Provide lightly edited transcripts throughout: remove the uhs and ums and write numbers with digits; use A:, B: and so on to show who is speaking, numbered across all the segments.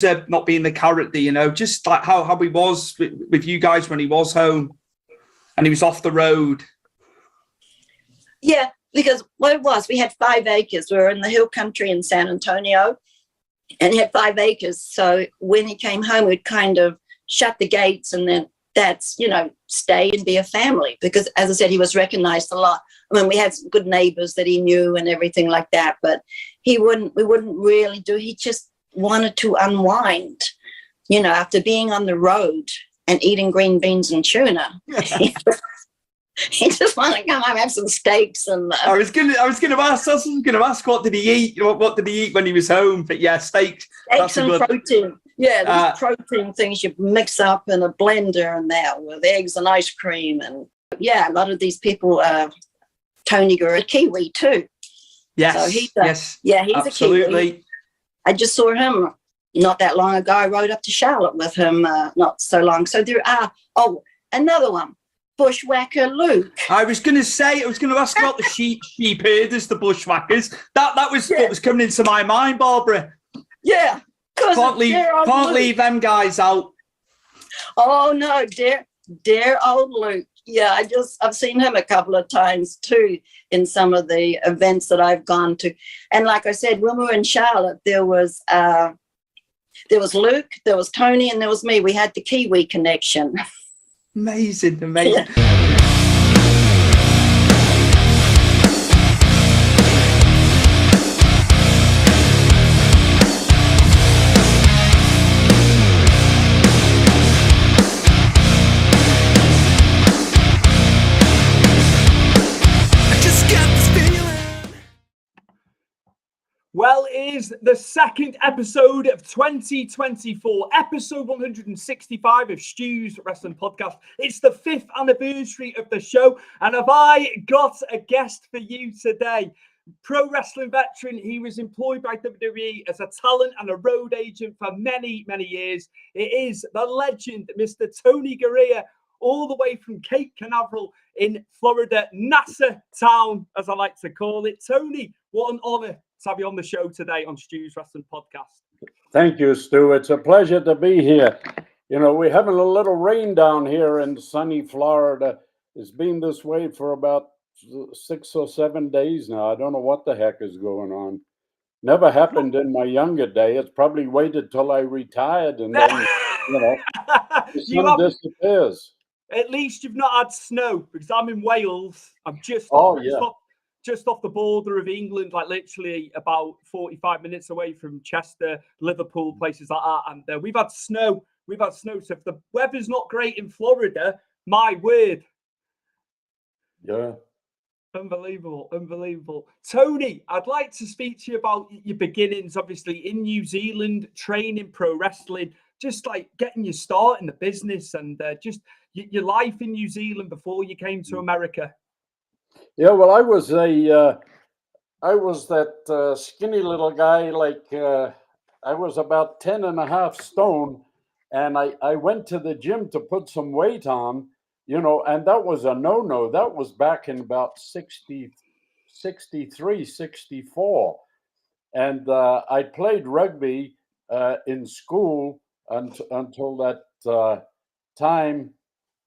A: not being the character, just like how he was with you guys when he was home and he was off the road.
B: Yeah, because what it was, we had 5 acres. We were in the hill country in San Antonio and he had 5 acres. So when he came home, we'd kind of shut the gates and then that's, stay and be a family. Because as I said, he was recognized a lot. I mean, we had some good neighbors that he knew and everything like that, but we wouldn't really he just wanted to unwind, after being on the road and eating green beans and tuna. He just wanted to come home and have some steaks and.
A: I was gonna ask what did he eat? What did he eat when he was home? But yeah, steaks
B: and protein. Yeah, these protein things you mix up in a blender and that with eggs and ice cream and a lot of these people. Tony Garea, Kiwi too.
A: Yes,
B: so he's
A: absolutely.
B: a Kiwi. I just saw him not that long ago. I rode up to Charlotte with him not so long. So there are another one. Bushwhacker Luke.
A: I was going to ask about the sheep herders, the bushwhackers. That was what was coming into my mind, Barbara.
B: Yeah.
A: Can't leave them guys out.
B: Oh, no, dear old Luke. Yeah, I've seen him a couple of times too in some of the events that I've gone to. And like I said, when we were in Charlotte, there was Luke, there was Tony, and there was me. We had the Kiwi connection.
A: Amazing.
B: Yeah.
A: Well, it is the second episode of 2024, episode 165 of Stu's Wrestling Podcast. It's the 5th anniversary of the show, and have I got a guest for you today? Pro wrestling veteran, he was employed by WWE as a talent and a road agent for many, many years. It is the legend, Mr. Tony Garea, all the way from Cape Canaveral in Florida, NASA Town, as I like to call it. Tony, what an honor to have you on the show today on Stu's Wrestling Podcast.
C: Thank you, Stu. It's a pleasure to be here. We're having a little rain down here in sunny Florida. It's been this way for about 6 or 7 days now. I don't know what the heck is going on. Never happened in my younger day. It's probably waited till I retired and then, the sun disappears.
A: At least you've not had snow, because I'm in Wales. I'm just off the border of England, like literally about 45 minutes away from Chester, Liverpool, places like that. And we've had snow. So if the weather's not great in Florida, my word.
C: Yeah.
A: Unbelievable. Tony, I'd like to speak to you about your beginnings, obviously, in New Zealand, training pro wrestling, just like getting your start in the business and just your life in New Zealand before you came to America.
C: Yeah, well, I was that skinny little guy, I was about 10 and a half stone, and I went to the gym to put some weight on, and that was a no-no. That was back in about 63, 64. And I played rugby in school until that time.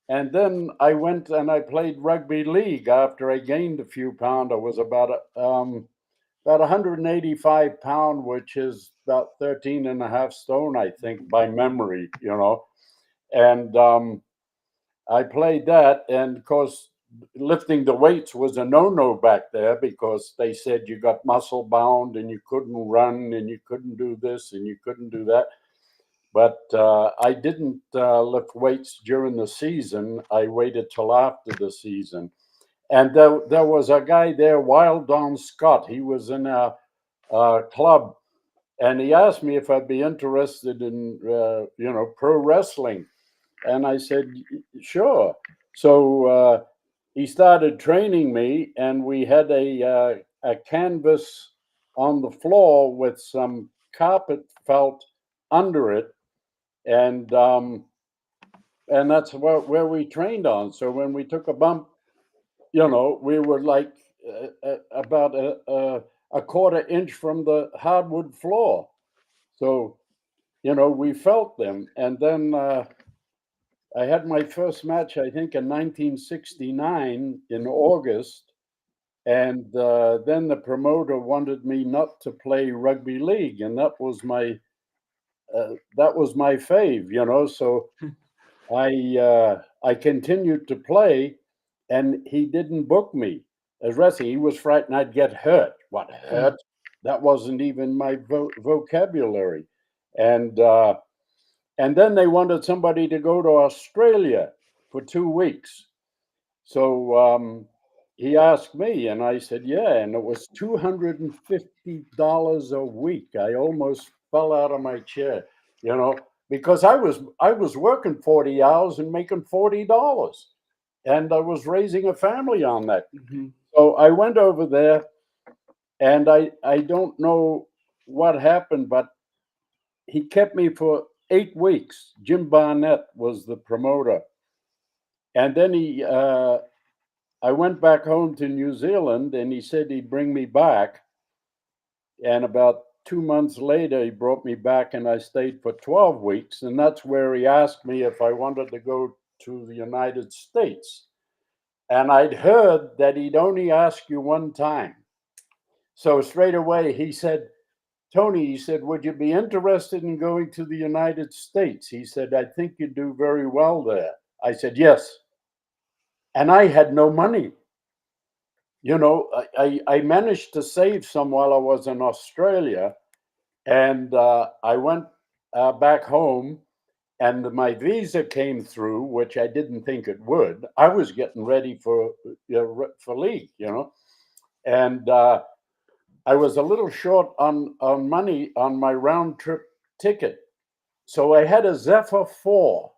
C: And then I went and I played rugby league after I gained a few pounds. I was about 185 pounds, which is about 13 and a half stone, I think, by memory, And I played that. And of course, lifting the weights was a no-no back there because they said you got muscle bound and you couldn't run and you couldn't do this and you couldn't do that. But I didn't lift weights during the season. I waited till after the season. And there was a guy there, Wild Don Scott. He was in a club. And he asked me if I'd be interested in, pro wrestling. And I said, sure. So he started training me. And we had a canvas on the floor with some carpet felt under it. And that's where we trained on. So when we took a bump, we were like about a quarter inch from the hardwood floor. So we felt them. And then I had my first match, I think, in 1969 in August. And then the promoter wanted me not to play rugby league, and that was my fave. So I continued to play, and he didn't book me as wrestling. He was frightened I'd get hurt. What, hurt? That wasn't even my vocabulary. And then they wanted somebody to go to Australia for 2 weeks. So he asked me, and I said, yeah, and it was $250 a week. I almost fell out of my chair, because I was working 40 hours and making $40, and I was raising a family on that.
A: Mm-hmm.
C: So I went over there, and I don't know what happened, but he kept me for 8 weeks. Jim Barnett was the promoter, and then I went back home to New Zealand, and he said he'd bring me back. And about 2 months later, he brought me back, and I stayed for 12 weeks. And that's where he asked me if I wanted to go to the United States. And I'd heard that he'd only ask you one time. So straight away, he said, Tony, he said, would you be interested in going to the United States? He said, I think you'd do very well there. I said, yes. And I had no money. I managed to save some while I was in Australia, and I went back home, and my visa came through, which I didn't think it would. I was getting ready for league, and I was a little short on money on my round trip ticket. So I had a Zephyr 4.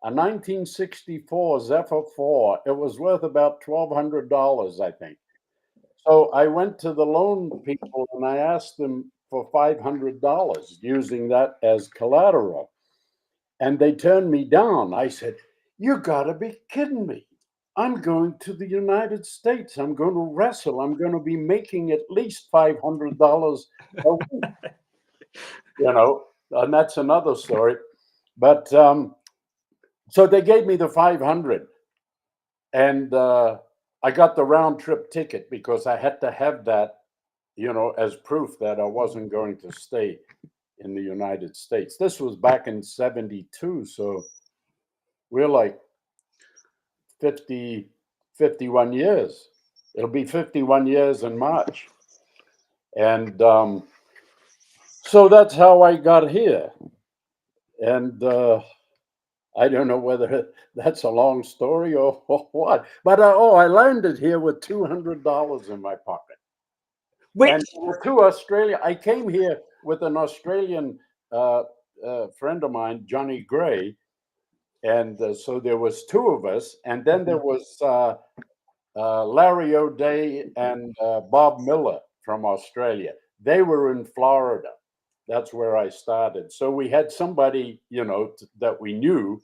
C: A 1964 Zephyr 4. It was worth about $1,200, I think. So I went to the loan people and I asked them for $500 using that as collateral. And they turned me down. I said, you gotta be kidding me. I'm going to the United States. I'm going to wrestle. I'm going to be making at least $500 a week. And that's another story. But so they gave me the 500, and I got the round trip ticket because I had to have that, as proof that I wasn't going to stay in the United States. This was back in 72, so we're like 51 years. It'll be 51 years in March. And so that's how I got here. And I don't know whether that's a long story or what, but I landed here with $200 in my pocket. And to Australia, I came here with an Australian friend of mine, Johnny Gray, and so there was 2 of us, and then there was Larry O'Day and Bob Miller from Australia. They were in Florida. That's where I started. So we had somebody, that we knew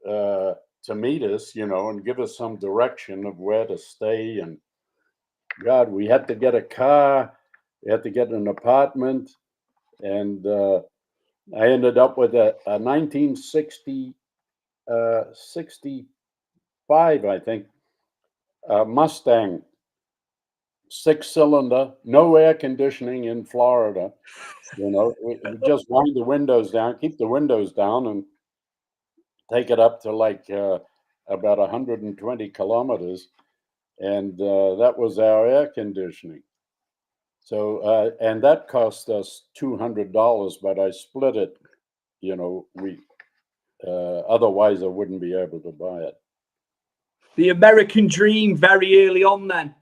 C: to meet us, and give us some direction of where to stay. And God, we had to get a car. We had to get an apartment. And I ended up with a 1965, I think, Mustang, 6-cylinder, no air conditioning in Florida. We just wind the windows down, keep the windows down, and take it up to like about 120 kilometers. And that was our air conditioning. So, and that cost us $200, but I split it, otherwise I wouldn't be able to buy it.
A: The American dream very early on then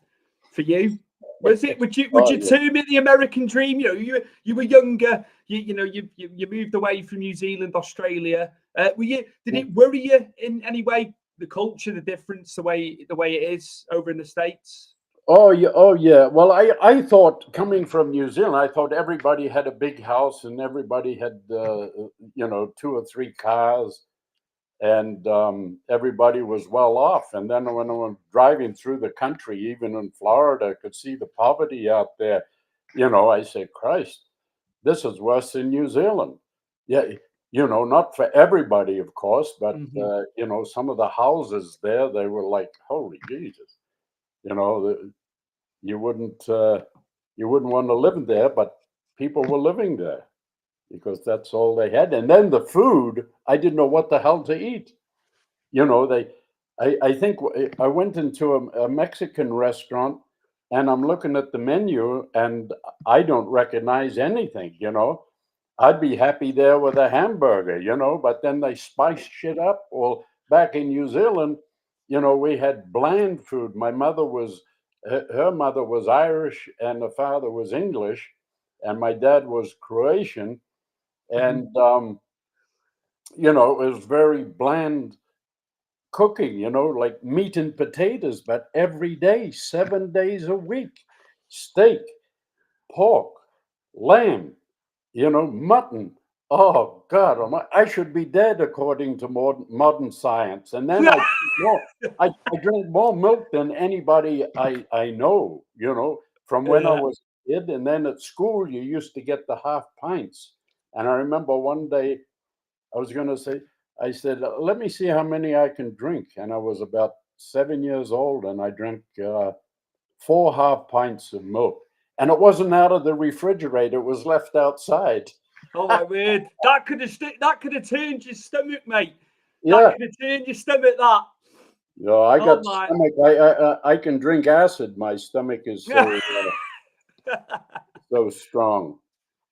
A: for you. Was it? Would you term it the American dream? You were younger. You moved away from New Zealand, Australia. Did it worry you in any way? The culture, the difference, the way it is over in the States.
C: Oh yeah. Well, I thought, coming from New Zealand, I thought everybody had a big house and everybody had 2 or 3 cars, and everybody was well off. And then when I was driving through the country, even in Florida, I could see the poverty out there. I said, Christ, this is worse than New Zealand. Yeah, not for everybody, of course, but
A: Mhm.
C: some of the houses there, they were like, holy Jesus, you know, you wouldn't you wouldn't want to live there, but people were living there because that's all they had. And then the food, I didn't know what the hell to eat. I think I went into a Mexican restaurant and I'm looking at the menu and I don't recognize anything. I'd be happy there with a hamburger, but then they spice shit up. Well, back in New Zealand, we had bland food. Her mother was Irish and the father was English, and my dad was Croatian.
A: Mhm.
C: And, it was very bland cooking, like meat and potatoes, but every day, 7 days a week, steak, pork, lamb, mutton. Oh God, I should be dead according to modern science. And then I drink more milk than anybody I know, from when I
A: Yeah.
C: was a kid. And then at school, you used to get the half pints. And I remember one day I was going to say, I said, let me see how many I can drink. And I was about 7 years old and I drank 4 half pints of milk. And it wasn't out of the refrigerator, it was left outside.
A: Oh my word! That could have turned your stomach, mate. That
C: Yeah.
A: could have turned your stomach. That.
C: I
A: Oh
C: got
A: my.
C: stomach. I can drink acid. My stomach is so strong.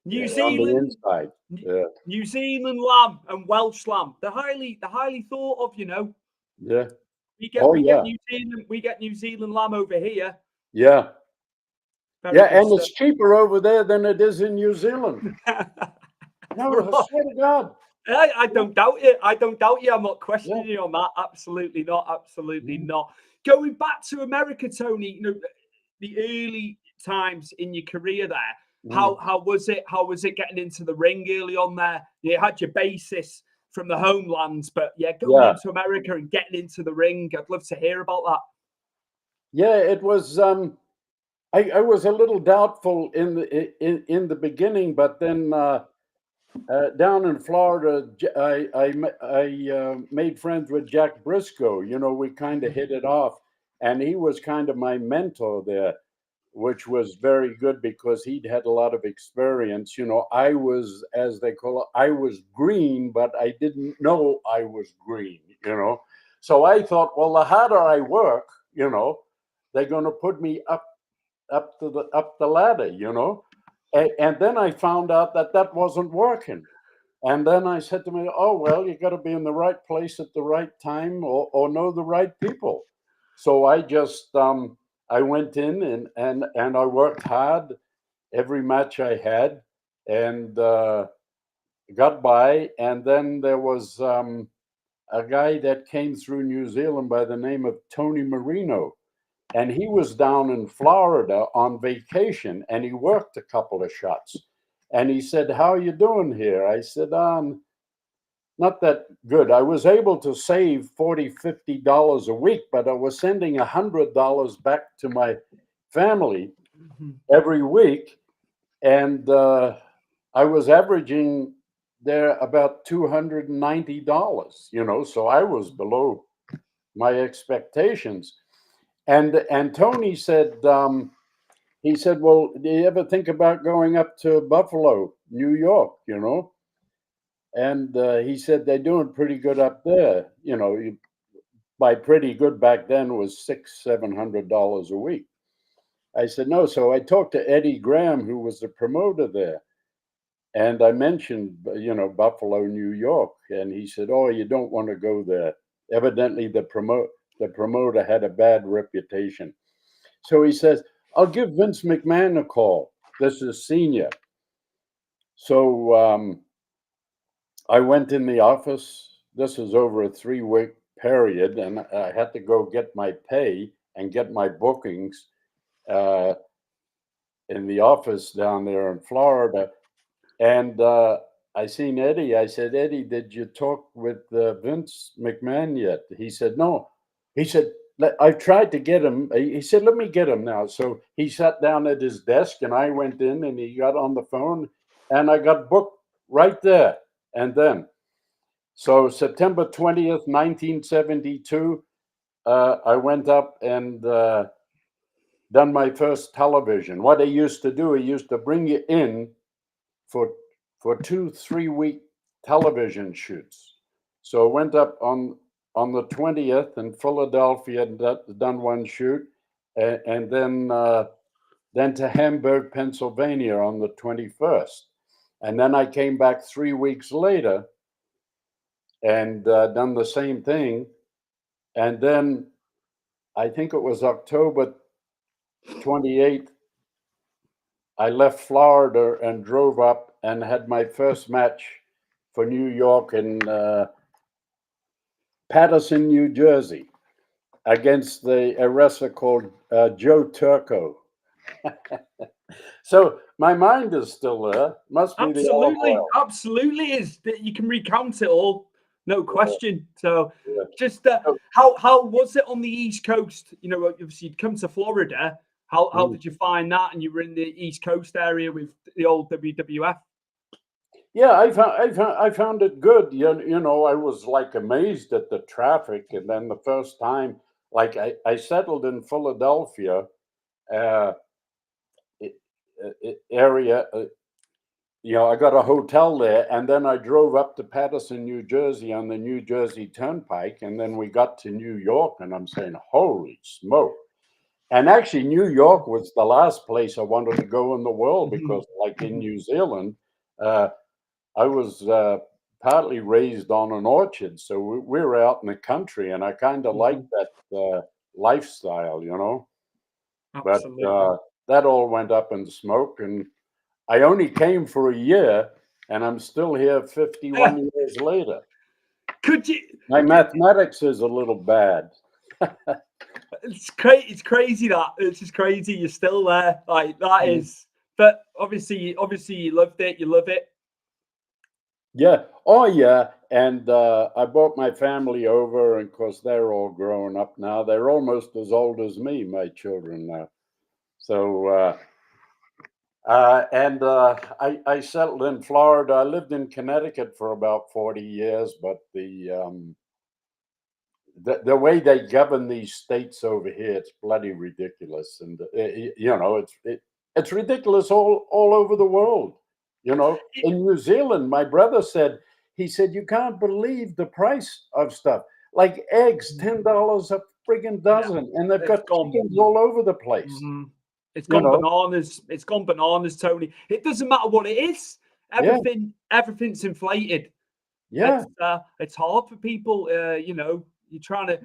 A: New
C: Yeah, on the
A: Zealand,
C: inside. Yeah,
A: New Zealand lamb and Welsh lamb. They're highly thought of.
C: yeah.
A: We get
C: Oh
A: we get
C: yeah,
A: New Zealand lamb over here.
C: yeah, yeah.
A: Very good
C: And
A: stuff.
C: it's cheaper over there than it is in New Zealand. No, I
A: Right.
C: swear to God.
A: I don't doubt it. I don't doubt you. I'm not
C: Yeah.
A: questioning you on that. Absolutely not. Absolutely
C: Mhm,
A: not. Going back to America, Tony, the early times in your career there,
C: mhm.
A: how was it? How was it getting into the ring early on there? You had your basis from the homelands, but yeah, going
C: Yeah,
A: into America and getting into the ring, I'd love to hear about that.
C: yeah. It was. I was a little doubtful in the beginning, but then down in Florida, I made friends with Jack Briscoe. We kind of
A: Mhm.
C: hit it off, and he was kind of my mentor there, which was very good because he'd had a lot of experience. I was, as they call it, I was green, but I didn't know I was green. So I thought, well, the harder I work, they're going to put me up the ladder. And then I found out that that wasn't working. And then I said to me, oh, well, you got to be in the right place at the right time or know the right people. So I went in and I worked hard every match I had and got by. And then there was a guy that came through New Zealand by the name of Tony Marino. And he was down in Florida on vacation and he worked a couple of shots. And he said, how are you doing here? I said, not that good. I was able to save $40, $50 a week, but I was sending $100 back to my family
A: Mhm.
C: every week. And I was averaging there about $290, so I was below my expectations. And Tony said, he said, well, do you ever think about going up to Buffalo, New York, And he said they're doing pretty good up there. By pretty good back then was $600-700 a week. I said no. So I talked to Eddie Graham, who was the promoter there, and I mentioned Buffalo, New York, and he said, "Oh, you don't want to go there." Evidently, the promoter had a bad reputation. So he says, "I'll give Vince McMahon a call. This is senior." So I went in the office. This is over a 3-week period, and I had to go get my pay and get my bookings uh, in the office down there in Florida. And I seen Eddie. I said, Eddie, did you talk with Vince McMahon yet? He said, no. He said, I've tried to get him. He said, let me get him now. So he sat down at his desk, and I went in, and he got on the phone, and I got booked right there. And then, so September 20th, 1972, I went up and done my first television. What I used to do, I used to bring you in for 2-3 week television shoots. So I went up on the 20th in Philadelphia and done one shoot, and then to Hamburg, Pennsylvania on the 21st. And then I came back 3 weeks later and done the same thing. And then I think it was October 28th, I left Florida and drove up and had my first match for New York in Paterson, New Jersey, against a wrestler called Joe Turco. So my mind is still there. Must be
A: absolutely is. You can recount it all, no question. So,
C: Yeah.
A: just how was it on the East Coast? You know, obviously you'd come to Florida. How did you find that? And you were in the East Coast area with the old WWF.
C: Yeah, I found it good. You know, I was like amazed at the traffic, and then the first time, like I settled in Philadelphia area. You know, I got a hotel there, and then I drove up to Paterson, New Jersey on the New Jersey Turnpike, and then we got to New York, and I'm saying, holy smoke. And actually, New York was the last place I wanted to go in the world because, like in New Zealand, I was partly raised on an orchard, so we were out in the country, and I kind of liked that lifestyle, you know.
A: Absolutely.
C: But that all went up in smoke, and I only came for a year, and I'm still here 51 years later. My mathematics is a little bad.
A: It's crazy that it's just crazy. You're still there, like that is. But obviously you loved it. You love it.
C: Yeah. Oh, yeah. And I brought my family over, and of course they're all grown up now. They're almost as old as me, my children now. So I settled in Florida. I lived in Connecticut for about 40 years, but the way they govern these states over here, it's bloody ridiculous. And you know, it's ridiculous all over the world. You know, in New Zealand, my brother said, you can't believe the price of stuff. Like eggs, $10 a friggin' dozen, and they've got chickens all over the place.
A: It's gone bananas. It's gone bananas, Tony. It doesn't matter what it is. Everything's inflated.
C: Yeah,
A: it's hard for people. You know, you're trying to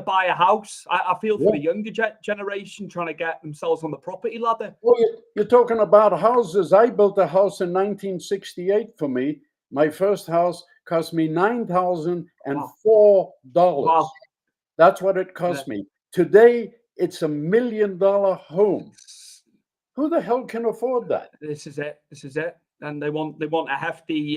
A: buy a house. I feel for the younger generation trying to get themselves on the property ladder.
C: Well, you're talking about houses. I built a house in 1968 for me. My first house cost me $9,004.
A: Wow.
C: That's what it cost me. Today, it's $1 million home. Who the hell can afford that?
A: This is it. And they want a hefty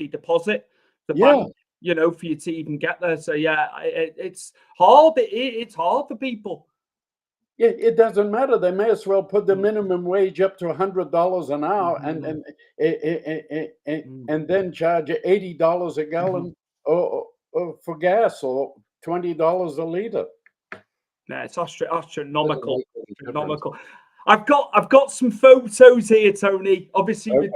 A: deposit. The bank, you know, for you to even get there. So it's hard. It's hard for people.
C: Yeah, it doesn't matter. They may as well put the minimum wage up to $100 an hour and then charge you $80 a gallon for gas or $20 a liter.
A: Yeah, it's astronomical. Astronomical. I've got some photos here, Tony. Obviously, with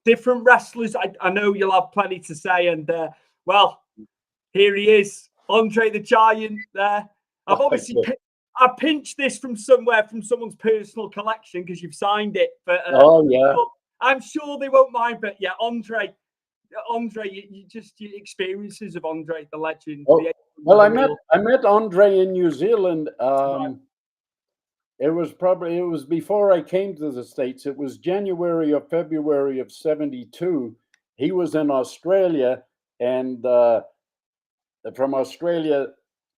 A: different wrestlers. I know you'll have plenty to say, and well, here he is, Andre the Giant. There, I've obviously I pinched this from somewhere, from someone's personal collection because you've signed it. But I'm sure they won't mind. But yeah, Andre, your experiences of Andre the Legend.
C: Well, I met Andre in New Zealand. It was before I came to the States. It was January or February of '72. He was in Australia, and from Australia,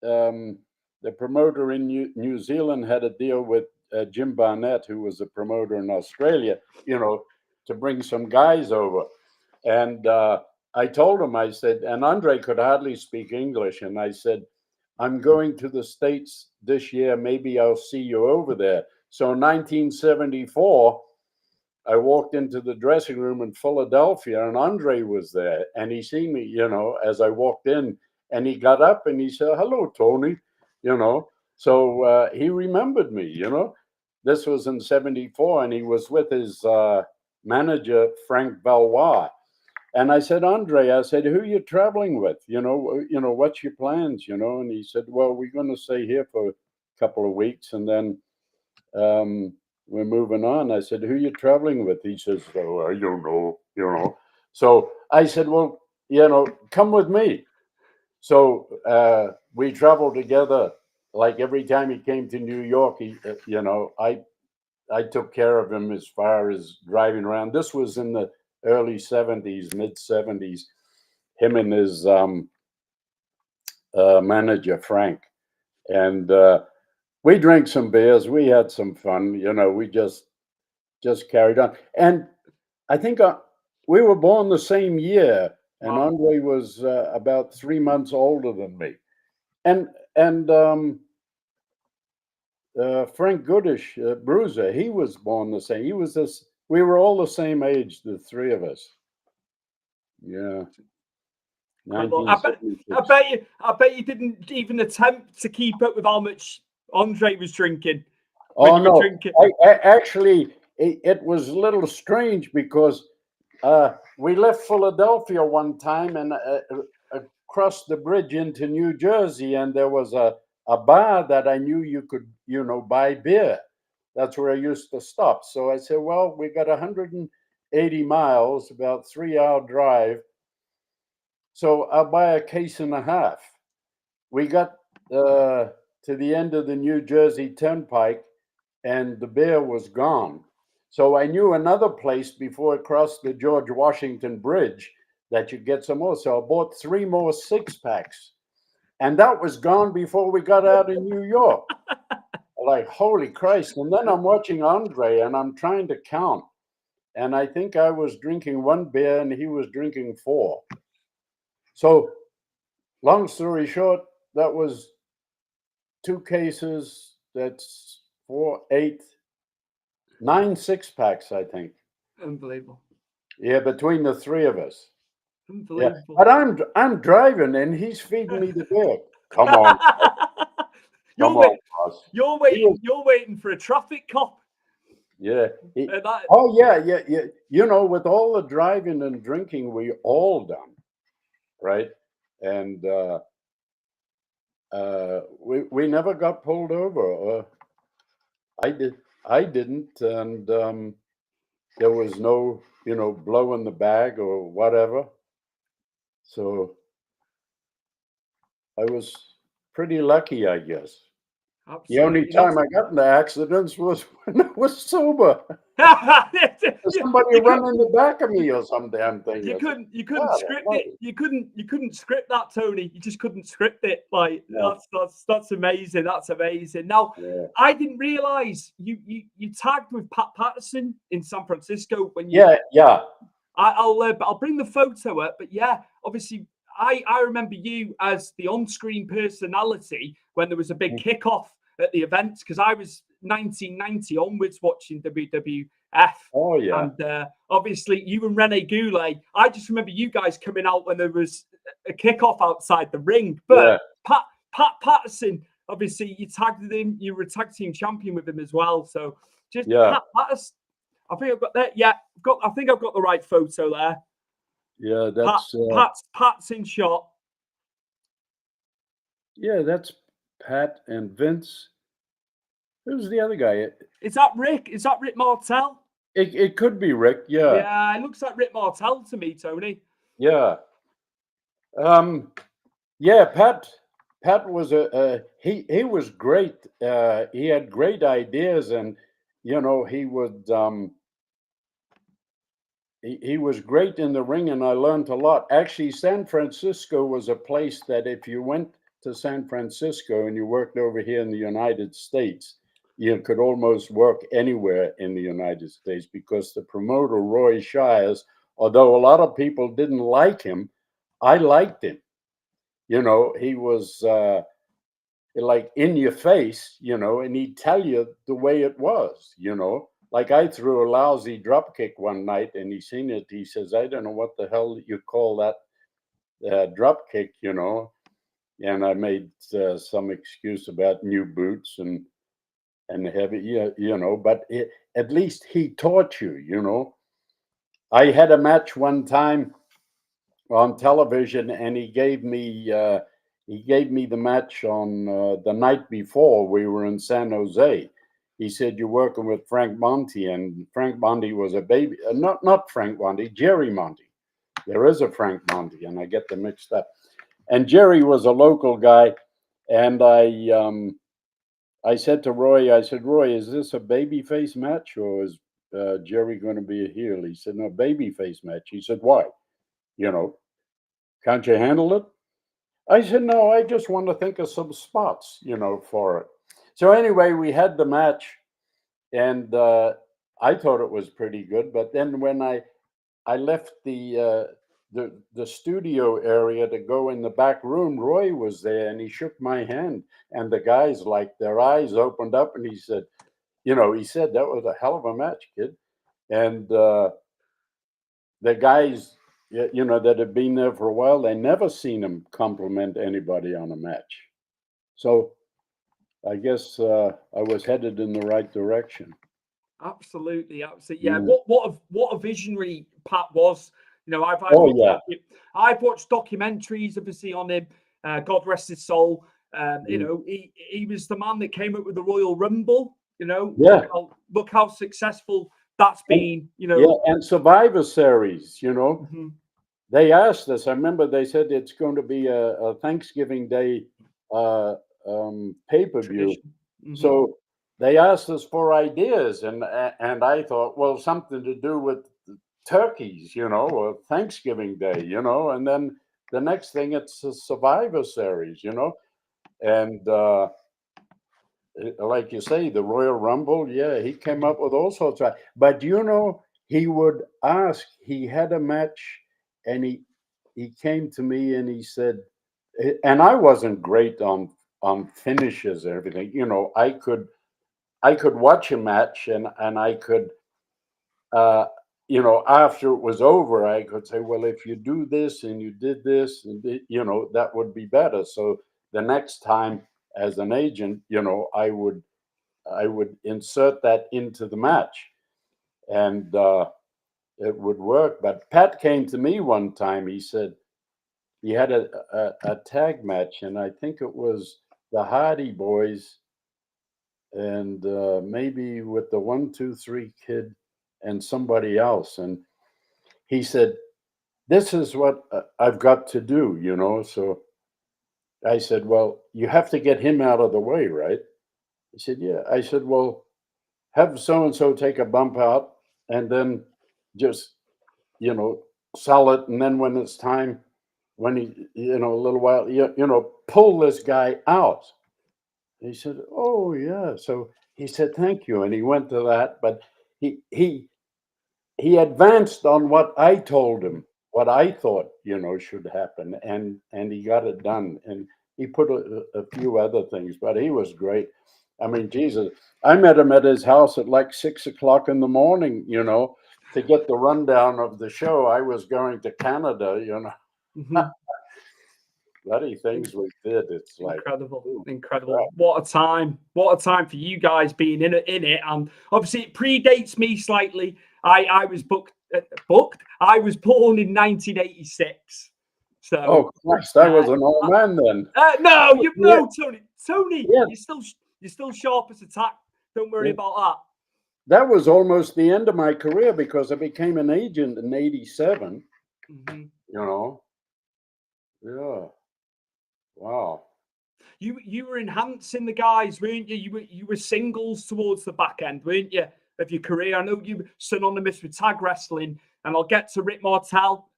C: the promoter in New Zealand had a deal with Jim Barnett, who was a promoter in Australia, you know, to bring some guys over. And I told him, I said, and Andre could hardly speak English, and I said, I'm going to the States this year. Maybe I'll see you over there. So in 1974, I walked into the dressing room in Philadelphia, and Andre was there, and he seen me, as I walked in, and he got up and he said, "Hello, Tony," So he remembered me. This was in '74, and he was with his manager, Frank Valois. And I said, "Andre," I said, "who are you traveling with? What's your plans? And he said, "Well, we're going to stay here for a couple of weeks, and then we're moving on." I said, "Who are you traveling with?" He says, "Oh, I don't know. So I said, "Well, come with me." So we traveled together. Like every time he came to New York, I took care of him as far as driving around. This was in the early '70s, mid '70s. Him and his manager Frank, and we drank some beers. We had some fun. We just carried on. And I think we were born the same year, and
A: Wow.
C: Andre was about 3 months older than me. And Frank Goodish, Bruiser, he was born the same. He was this. We were all the same age, the three of us. Yeah.
A: Incredible. I bet you didn't even attempt to keep up with how much Andre was drinking.
C: Oh no! Actually, it was a little strange because we left Philadelphia one time and across the bridge into New Jersey, and there was a bar that I knew you could buy beer. That's where I used to stop. So I said, "Well, we got 180 miles, about 3-hour drive. So I'll buy a case and a half." We got to the end of the New Jersey Turnpike, and the beer was gone. So I knew another place before I crossed the George Washington Bridge that you get some more. So I bought 3 more 6-packs, and that was gone before we got out of New York. Like, holy Christ. And then I'm watching Andre, and I'm trying to count. And I think I was drinking 1 beer, and he was drinking 4. So long story short, that was 2 cases. That's 4, 8, 9 6-packs, I think.
A: Unbelievable.
C: Yeah, between the 3 of us.
A: Unbelievable.
C: Yeah. But I'm driving and he's feeding me the beer. Come on.
A: You're waiting for a traffic cop.
C: Yeah. Yeah. With all the driving and drinking we all done, right? And we never got pulled over. I didn't, and there was no blow in the bag or whatever. So I was pretty lucky, I guess.
A: Absolutely.
C: The only time I got into accidents was when I was sober. Somebody run in the back of me or some damn thing.
A: You couldn't script it. You couldn't script that, Tony. You just couldn't script it. Like that's amazing. That's amazing. Now, I didn't realize you tagged with Pat Patterson in San Francisco when you.
C: Yeah.
A: I'll bring the photo up, but yeah, obviously I remember you as the on-screen personality when there was a big kickoff at the events, because I was 1990 onwards watching WWF.
C: Oh yeah.
A: And obviously you and Rene Goulet, I just remember you guys coming out when there was a kickoff outside the ring. But Pat Patterson, obviously you tagged with him, you were a tag team champion with him as well. So just Pat Patterson, I think I've got that. Yeah, I think I've got the right photo there.
C: Yeah, that's
A: Pat's in shot.
C: Yeah, that's Pat and Vince. Who's the other guy?
A: Is that Rick? Is that Rick Martel?
C: It could be Rick. Yeah.
A: Yeah, it looks like Rick Martel to me, Tony.
C: Yeah. Yeah, Pat was he was great. He had great ideas, and he would he was great in the ring, and I learned a lot. Actually, San Francisco was a place that if you went to San Francisco and you worked over here in the United States, you could almost work anywhere in the United States, because the promoter, Roy Shires, although a lot of people didn't like him, I liked him. He was like in your face, and he'd tell you the way it was, like I threw a lousy drop kick one night, and he seen it. He says, "I don't know what the hell you call that drop kick," And I made some excuse about new boots and heavy, But at least he taught you. I had a match one time on television, and he gave me the match on the night before. We were in San Jose. He said, "You're working with Frank Monty," and Frank Monty was a baby. Not Frank Monty, Jerry Monty. There is a Frank Monty, and I get them mixed up. And Jerry was a local guy, and I said to Roy, I said, "Roy, is this a babyface match, or is Jerry going to be a heel?" He said, "No, babyface match." He said, "Why? Can't you handle it?" I said, "No, I just want to think of some spots, for it." So anyway, we had the match, and I thought it was pretty good. But then when I left the studio area to go in the back room, Roy was there, and he shook my hand, and the guys, like, their eyes opened up, and he said, "That was a hell of a match, kid." And the guys, that had been there for a while, they never seen him compliment anybody on a match. So I guess I was headed in the right direction.
A: Absolutely. Yeah.
C: Mm.
A: What a visionary Pat was. I've watched documentaries, obviously, on him. God rest his soul. He was the man that came up with the Royal Rumble.
C: Yeah.
A: Look how successful that's been.
C: Yeah, and Survivor Series.
A: Mhm.
C: They asked us. I remember they said it's going to be a Thanksgiving Day pay-per-view.
A: Mhm.
C: So they asked us for ideas, and I thought, well, something to do with turkeys, or Thanksgiving Day, and then the next thing, it's a Survivor Series, and like you say, the Royal Rumble, yeah, he came up with all sorts of. But he would ask. He had a match, and he came to me and he said, and I wasn't great on finishes and everything. I could watch a match, and I could, after it was over, I could say, well, if you do this and you did this, and that would be better. So the next time, as an agent, I would insert that into the match, and it would work. But Pat came to me one time. He said he had a tag match, and I think it was the Hardy Boys, and maybe with the 1-2-3 Kid and somebody else. And he said, "This is what I've got to do," So I said, "Well, you have to get him out of the way, right?" He said, "Yeah." I said, "Well, have so and so take a bump out, and then just sell it, and then when it's time, when he a little while, pull this guy out." He said, "Oh yeah." So he said, "Thank you," and he went to that. But he advanced on what I told him, what I thought should happen, and he got it done. And he put a few other things, but he was great. I mean, Jesus, I met him at his house at like 6 o'clock in the morning, to get the rundown of the show. I was going to Canada,
A: Mhm.
C: bloody things we did. It's like
A: incredible.
C: crap.
A: What a time for you guys being in it. And obviously it predates me slightly. I was booked. I was born in 1986. So
C: Oh Christ, I was an old man then.
A: no,
C: Yeah.
A: Tony,
C: Yeah.
A: you're still sharp as a tack. Don't worry
C: Yeah.
A: about that.
C: That was almost the end of my career, because I became an agent in '87.
A: Mm-hmm.
C: Yeah. Wow.
A: You were enhancing the guys, weren't you? You were singles towards the back end, weren't you, of your career? I know you were synonymous with tag wrestling, and I'll get to Rick Martel,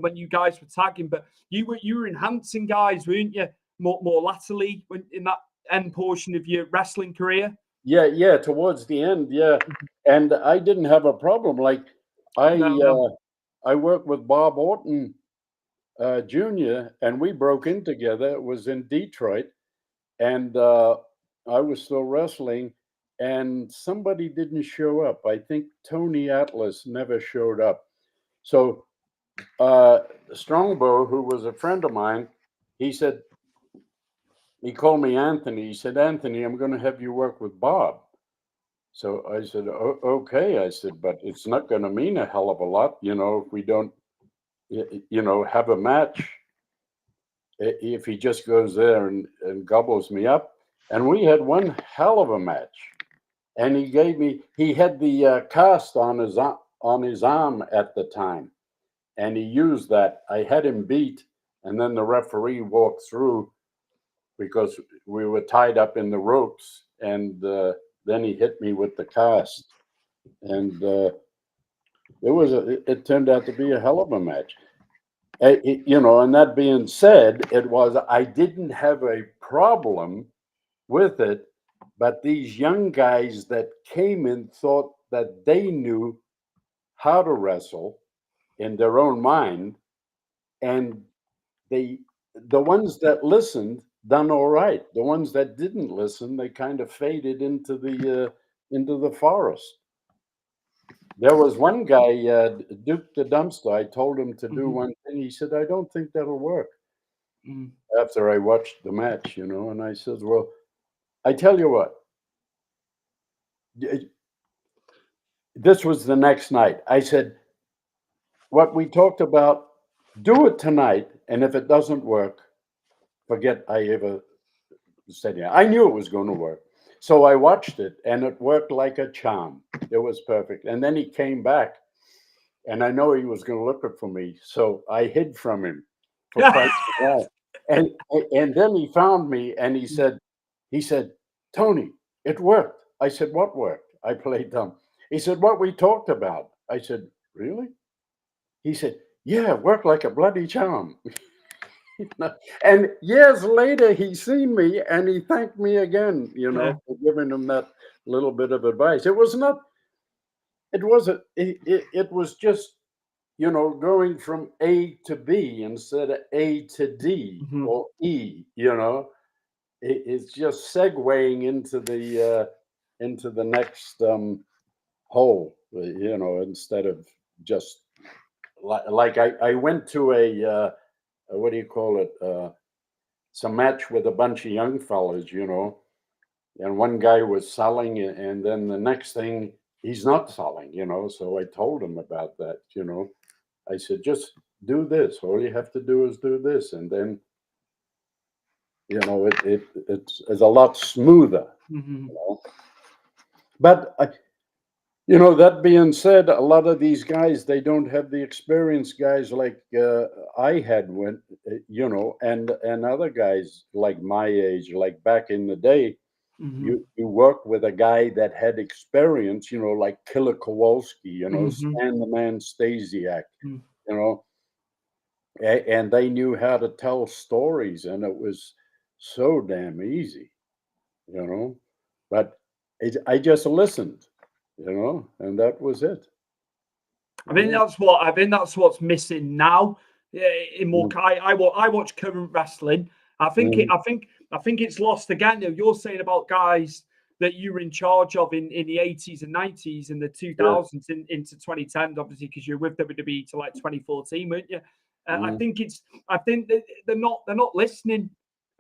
A: when you guys were tagging, but you were enhancing guys, weren't you? More latterly in that end portion of your wrestling career.
C: Yeah, towards the end, yeah. And I didn't have a problem. Like
A: No.
C: I worked with Bob Orton Jr., and we broke in together. It was in Detroit, and I was still wrestling, and somebody didn't show up. I think Tony Atlas never showed up. So Strongbow, who was a friend of mine, he called me Anthony. He said, Anthony, I'm going to have you work with Bob. So I said, okay. I said, but it's not going to mean a hell of a lot, if we don't, have a match. If he just goes there and gobbles me up. And we had one hell of a match. And he had the cast on his arm at the time. And he used that. I had him beat. And then the referee walked through because we were tied up in the ropes. And then he hit me with the cast. And it turned out to be a hell of a match. And that being said, I didn't have a problem with it, but these young guys that came in thought that they knew how to wrestle in their own mind, and the ones that listened done all right. The ones that didn't listen, they kind of faded into the forest. There was one guy, Duke the Dumpster. I told him to do one thing. He said, I don't think that'll work. After I watched the match, and I said, well, I tell you what, this was the next night. I said, what we talked about, do it tonight. And if it doesn't work, forget I ever said it. I knew it was going to work. So I watched it, and it worked like a charm. It was perfect. And then he came back, and I know he was going to look for me. So I hid from him for quite a while. And then he found me, and he said, Tony, it worked. I said, what worked? I played dumb. He said, what we talked about. I said, really? He said, yeah, it worked like a bloody charm. And years later, he seen me and he thanked me again, for giving him that little bit of advice. It was just, going from A to B instead of A to D or E, it's just segueing into the next hole, instead of just like I went to a what do you call it? Some match with a bunch of young fellas, and one guy was selling, and then the next thing he's not selling, So I told him about that, I said, just do this. All you have to do is do this, and then it's a lot smoother. But that being said, a lot of these guys, they don't have the experienced guys like I had and other guys like my age, like back in the day. You work with a guy that had experience, like Killer Kowalski, Stan the Man Stasiak, and they knew how to tell stories, and it was so damn easy, But I just listened, and that was it.
A: I think that's what's missing now. In more, I watch current wrestling. I think it's lost again. You're saying about guys that you were in charge of in the 80s and 90s and the 2000s into 2010, obviously, because you're with WWE to like 2014, weren't you? I think that they're not listening.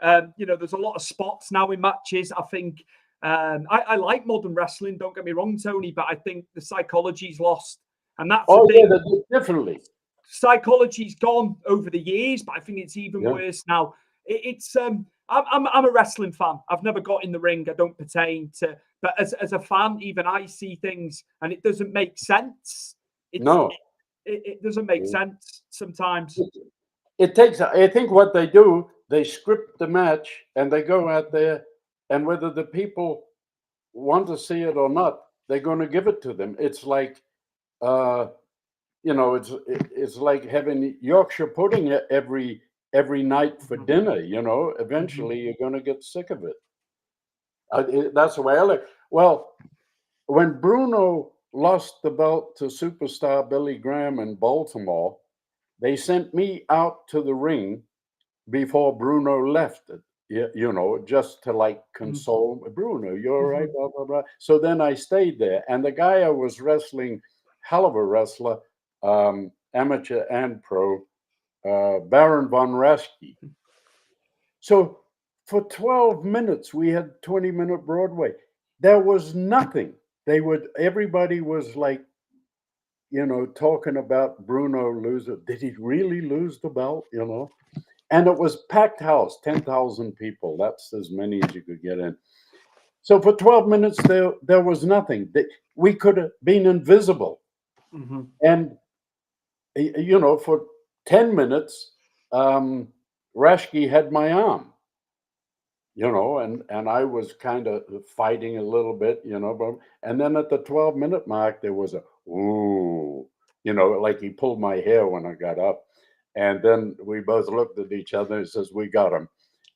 A: There's a lot of spots now in matches. I think I like modern wrestling. Don't get me wrong, Tony, but I think the psychology's lost, and that's the thing.
C: Yeah, definitely.
A: Psychology's gone over the years, but I think it's even worse now. I'm a wrestling fan. I've never got in the ring. I don't pertain to, but as a fan, even I see things and it doesn't make sense. It doesn't make sense sometimes.
C: It takes. I think what they do, they script the match and they go out there, and whether the people want to see it or not, they're going to give it to them. It's like. It's like having Yorkshire pudding every night for dinner. Eventually you're going to get sick of it. That's the way I look. Well, when Bruno lost the belt to superstar Billy Graham in Baltimore, they sent me out to the ring before Bruno left it. you know, just to like console Bruno. You're all right, blah, blah, blah. So then I stayed there. And the guy I was wrestling, hell of a wrestler, amateur and pro, Baron von Raschke. So for 12 minutes, we had 20-minute Broadway. There was nothing. Everybody was like, you know, talking about Bruno losing. Did he really lose the belt? You know? And it was packed house, 10,000 people. That's as many as you could get in. So for 12 minutes, there was nothing. We could have been invisible. And, you know, for 10 minutes, Raschke had my arm, you know, and I was kind of fighting a little bit, you know. And then at the 12-minute mark, there was a, ooh, you know, like he pulled my hair when I got up. And then we both looked at each other and says, we got him.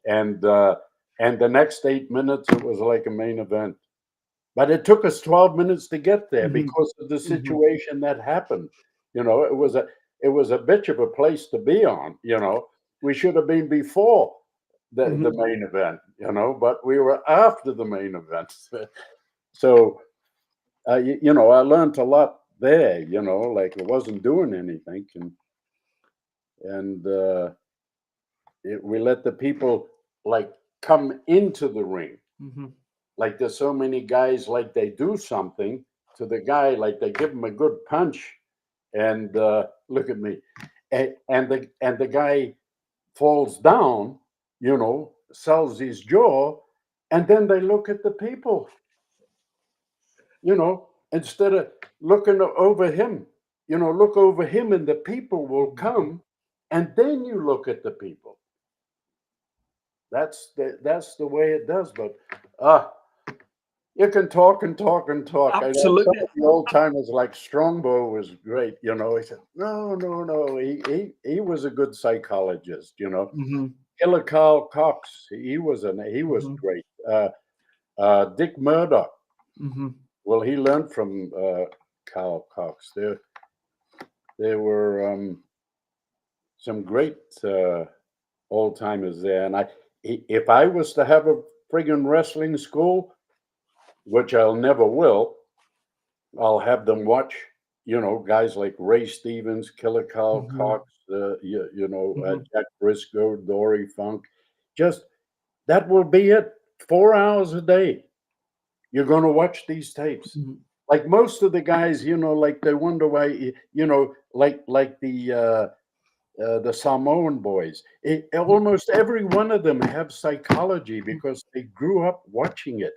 C: And the next 8 minutes, it was like a main event. But it took us 12 minutes to get there because of the situation that happened. You know, it was a bitch of a place to be on, you know. We should have been before the main event, you know, but we were after the main event. So, you know, I learned a lot there, you know, like it wasn't doing anything. And we let the people like come into the ring. Like there's so many guys, like they do something to the guy, like they give him a good punch, and look at me, and the guy falls down, you know, sells his jaw, and then they look at the people, you know, instead of looking over him, you know, look over him, and the people will come. And then you look at the people. That's the way it does. But you can talk and talk and talk.
A: Absolutely.
C: Some of the old timers like Strongbow was great. You know, he said, no. He was a good psychologist. You know, Killer Carl Cox. He was great. Dick Murdoch. Well, he learned from Carl Cox. There were some great old timers there, and if I was to have a friggin' wrestling school, which I'll never will, I'll have them watch, you know, guys like Ray Stevens, Killer Carl Cox, Jack Briscoe, Dory Funk. Just that will be it. 4 hours a day. You're going to watch these tapes. Like most of the guys, you know, like they wonder why, you know, like the Samoan boys. Almost every one of them have psychology because they grew up watching it.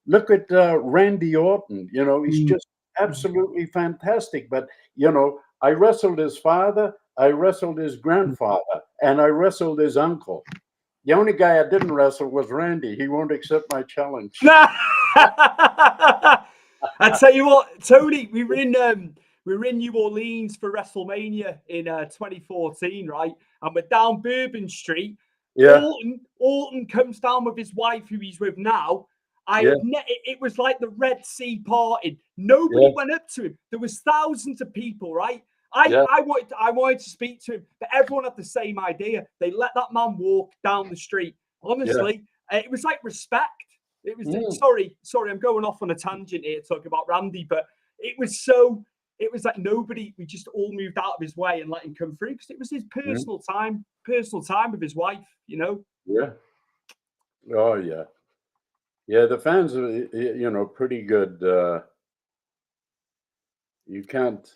C: Look at Randy Orton. You know, he's just absolutely fantastic. But, you know, I wrestled his father, I wrestled his grandfather, and I wrestled his uncle. The only guy I didn't wrestle was Randy. He won't accept my challenge.
A: I tell you what, Tony, we were in New Orleans for WrestleMania in 2014, right? And we're down Bourbon Street.
C: Yeah.
A: Orton comes down with his wife, who he's with now. It was like the Red Sea parting. Nobody went up to him. There was thousands of people, right? I wanted to speak to him, but everyone had the same idea. They let that man walk down the street. Honestly, it was like respect. It was sorry, I'm going off on a tangent here talking about Randy, but it was like nobody. We just all moved out of his way and let him come through because it was his personal time with his wife. You know. Yeah.
C: Oh yeah. Yeah, the fans are, you know, pretty good. You can't.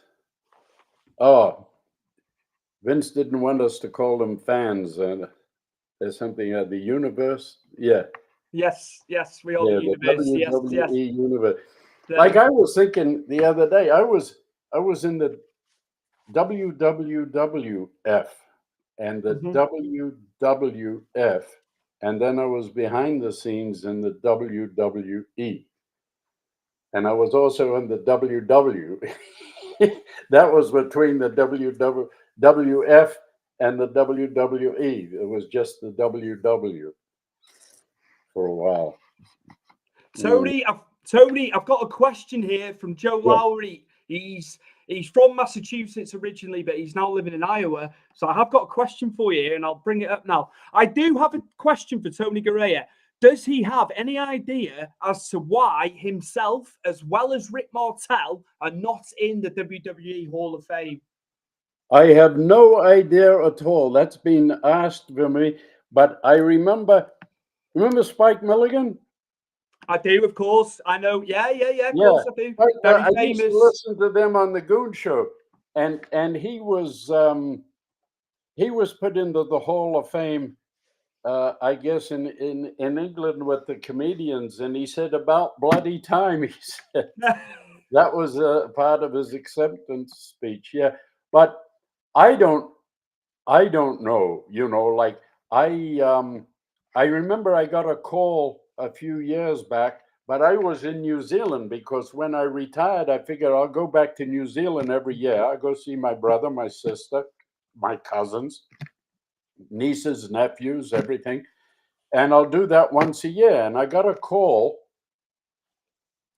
C: Oh, Vince didn't want us to call them fans. There's something the universe. Yeah.
A: Yes, we are the universe.
C: The WWE universe. Like I was thinking the other day, I was in the WWF and the WWF, and then I was behind the scenes in the WWE, and I was also in the WW. That was between the WWF and the WWE. It was just the WW for a while.
A: Tony, I've got a question here from Joe Lowry. He's He's from Massachusetts originally, but he's now living in Iowa. So I have got a question for you, and I'll bring it up now. I do have a question for Tony Garea. Does he have any idea as to why himself, as well as Rick Martel, are not in the WWE Hall of Fame?
C: I have no idea at all. That's been asked of me, but I remember Spike Milligan?
A: I do, of course. I know. Yeah, of course I do. Very
C: I
A: famous.
C: used to listen to them on the Goon Show, and he was put into the Hall of Fame, I guess in England with the comedians, and he said about bloody time. He said that was a part of his acceptance speech. Yeah, but I don't know. Like I remember I got a call a few years back, but I was in New Zealand because when I retired, I figured I'll go back to New Zealand every year. I go see my brother, my sister, my cousins, nieces, nephews, everything. And I'll do that once a year. And I got a call,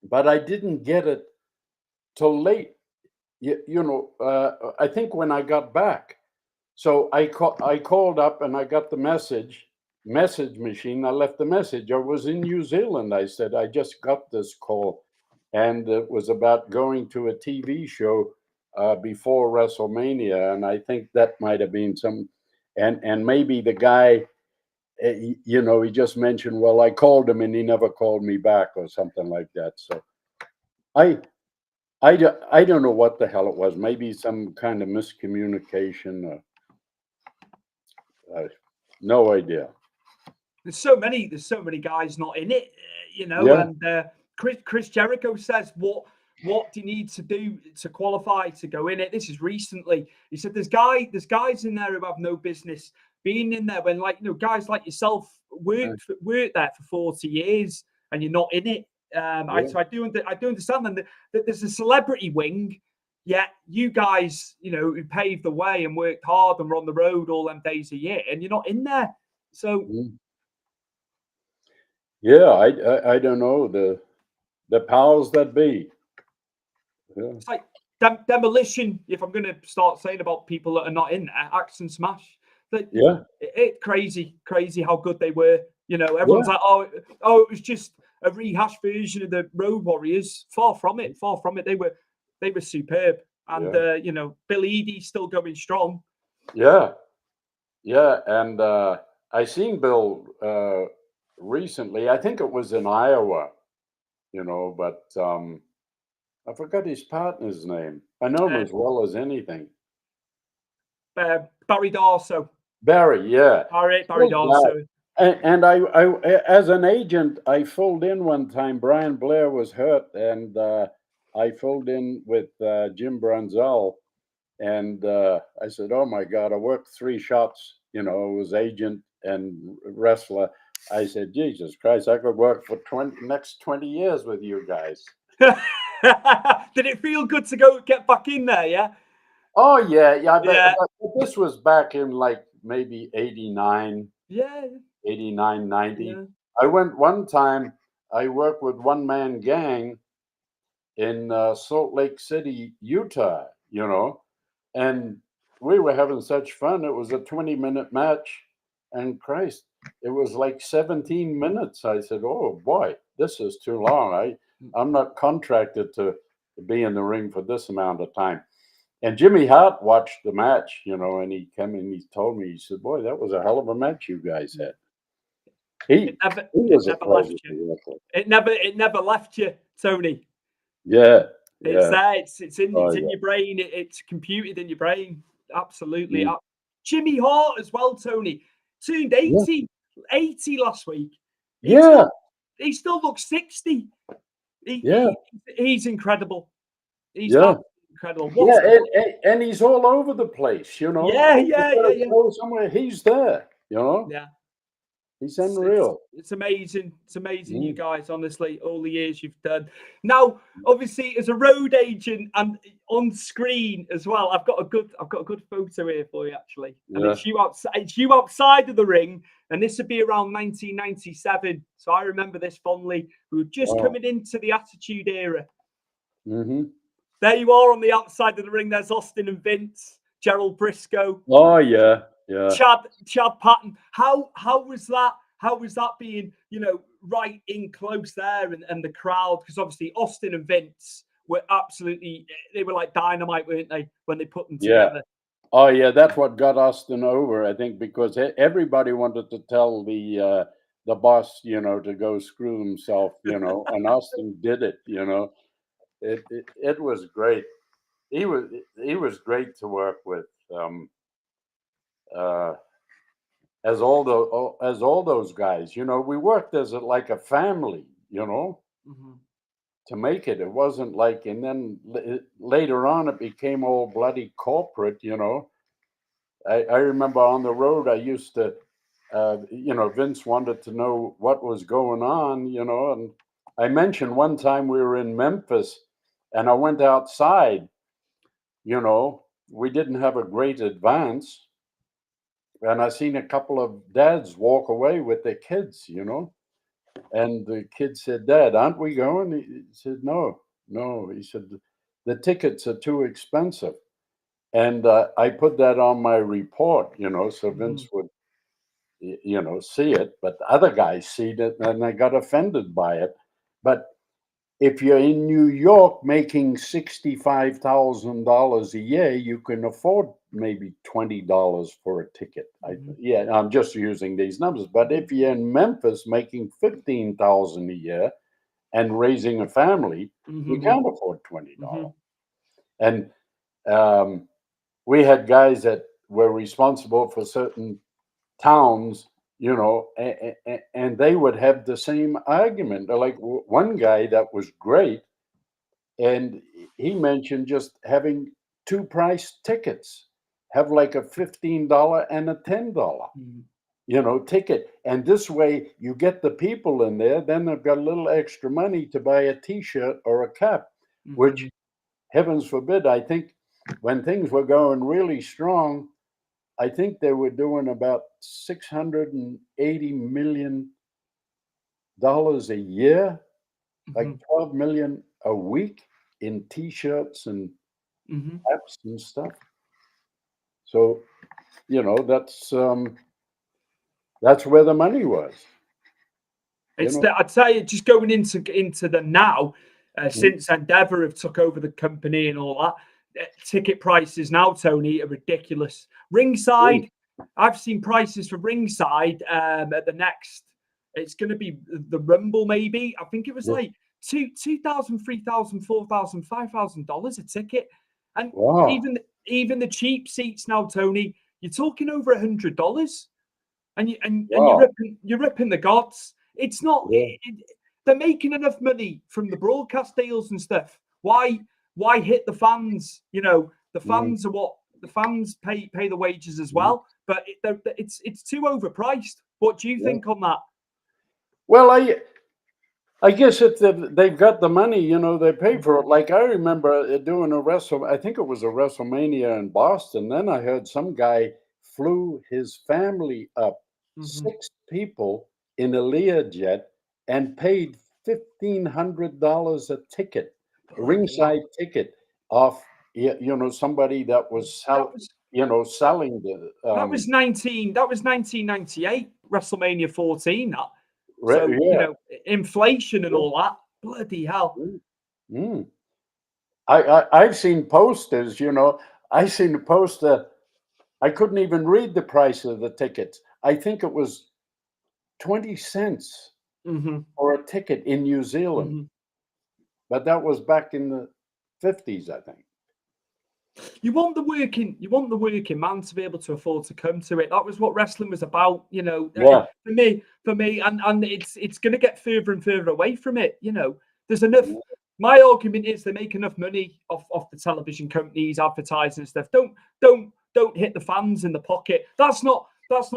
C: but I didn't get it till late. I think when I got back. So I called up and I got the message machine. I left the message. I was in New Zealand. I said, I just got this call. And it was about going to a TV show before WrestleMania. And I think that might have been and maybe the guy, he just mentioned, well, I called him and he never called me back or something like that. So I don't know what the hell it was. Maybe some kind of miscommunication. No idea.
A: There's so many guys not in it,
C: Yeah.
A: And Chris Jericho says, what do you need to do to qualify to go in it? This is recently. He said there's guys in there who have no business being in there when, guys like yourself worked there for 40 years and you're not in it. So I do understand that there's a celebrity wing. Yet you guys, who paved the way and worked hard and were on the road all them days a year, and you're not in there. So,
C: yeah, I don't know the powers that be. Yeah.
A: It's like demolition. If I'm going to start saying about people that are not in there, Axe and Smash. It's crazy how good they were. Everyone's like, oh, it was just a rehashed version of the Road Warriors. Far from it. They were superb. And, Bill Eadie's still going strong.
C: Yeah. And I seen Bill recently. I think it was in Iowa, but I forgot his partner's name. I know him as well as anything.
A: Barry Darso.
C: Barry, yeah.
A: Barry Darso.
C: And I, as an agent, I filled in one time. Brian Blair was hurt, and I filled in with Jim Brunzell, and I said, "Oh my God!" I worked 3 shots. It was agent and wrestler. I said, "Jesus Christ! I could work for next 20 years with you guys."
A: Did it feel good to get back in there? Yeah.
C: Oh yeah. But this was back in like maybe 89.
A: Yeah.
C: 89, 90.
A: Yeah.
C: I went one time. I worked with One Man Gang in Salt Lake City, Utah, and we were having such fun. It was a 20-minute match, and Christ, it was like 17 minutes. I said, oh boy, this is too long. I'm not contracted to be in the ring for this amount of time. And Jimmy Hart watched the match, and he came and he told me, he said, boy, that was a hell of a match you guys had. It
A: never left you, Tony.
C: Yeah.
A: It's there. It's in your brain. It's computed in your brain. Absolutely. Jimmy Hart as well, Tony. Turned 80 last week. He still looks 60. He's incredible. He's incredible.
C: And he's all over the place, Somewhere he's there,
A: Yeah.
C: He's unreal.
A: It's amazing. It's amazing, you guys, honestly, all the years you've done. Now, obviously, as a road agent and on screen as well, I've got a good photo here for you, actually. And it's you outside of the ring, and this would be around 1997. So I remember this fondly. We were just coming into the Attitude Era.
C: Mm-hmm.
A: There you are on the outside of the ring. There's Austin and Vince, Gerald Briscoe.
C: Oh yeah, yeah.
A: Chad Patton. How was that? How was that being, right in close there and the crowd? Because obviously Austin and Vince were they were like dynamite, weren't they, when they put them together?
C: Oh yeah, that's what got Austin over, I think, because everybody wanted to tell the boss, to go screw himself, and Austin did it, It was great. He was great to work with. As all those guys, we worked as like a family,
A: Mm-hmm.
C: to make it. It wasn't like, and then later on, it became all bloody corporate, I remember on the road, I used to, Vince wanted to know what was going on, and I mentioned one time we were in Memphis and I went outside, we didn't have a great advance. And I seen a couple of dads walk away with their kids, and the kid said, "Dad, aren't we going?" He said, "No, no." He said, "The tickets are too expensive." And I put that on my report, so Vince would, see it. But other guys see it and they got offended by it. But if you're in New York making $65,000 a year, you can afford maybe $20 for a ticket. I'm just using these numbers. But if you're in Memphis making $15,000 a year and raising a family, you can't afford $20. And we had guys that were responsible for certain towns, and they would have the same argument. Like one guy that was great, and he mentioned just having two price tickets, have like a $15 and a $10, ticket. And this way you get the people in there, then they've got a little extra money to buy a t-shirt or a cap, which heavens forbid, I think when things were going really strong, I think they were doing about $680 million a year, like 12 million a week in t-shirts and hats and stuff. So, that's where the money was.
A: I'd say just going into the now, since Endeavour have took over the company and all that, ticket prices now, Tony, are ridiculous. Ringside, I've seen prices for ringside at the next. It's going to be the Rumble, maybe. I think it was like $2,000, $3,000, $4,000, $5,000 a ticket, and even the cheap seats now, Tony, you're talking over $100, and you're ripping the gods. It's not. They're making enough money from the broadcast deals and stuff. Why hit the fans? The fans are what the fans pay the wages as well. But it's too overpriced. What do you think on that?
C: Well, I guess if they've got the money, they pay for it. Like I remember doing I think it was a WrestleMania in Boston. Then I heard some guy flew his family up, 6 people in a Learjet, and paid $1,500 a ticket, a ringside ticket off, somebody that was selling the.
A: That was 1998 WrestleMania 14. That. So inflation and all that. Bloody hell.
C: I've seen posters. I seen a poster. I couldn't even read the price of the tickets. I think it was 20 cents for a ticket in New Zealand. But that was back in the 50s, I think.
A: You want the working man to be able to afford to come to it. That was what wrestling was about, For me, and it's going to get further and further away from it. There's enough. My argument is they make enough money off the television companies, advertising and stuff. Don't hit the fans in the pocket. That's not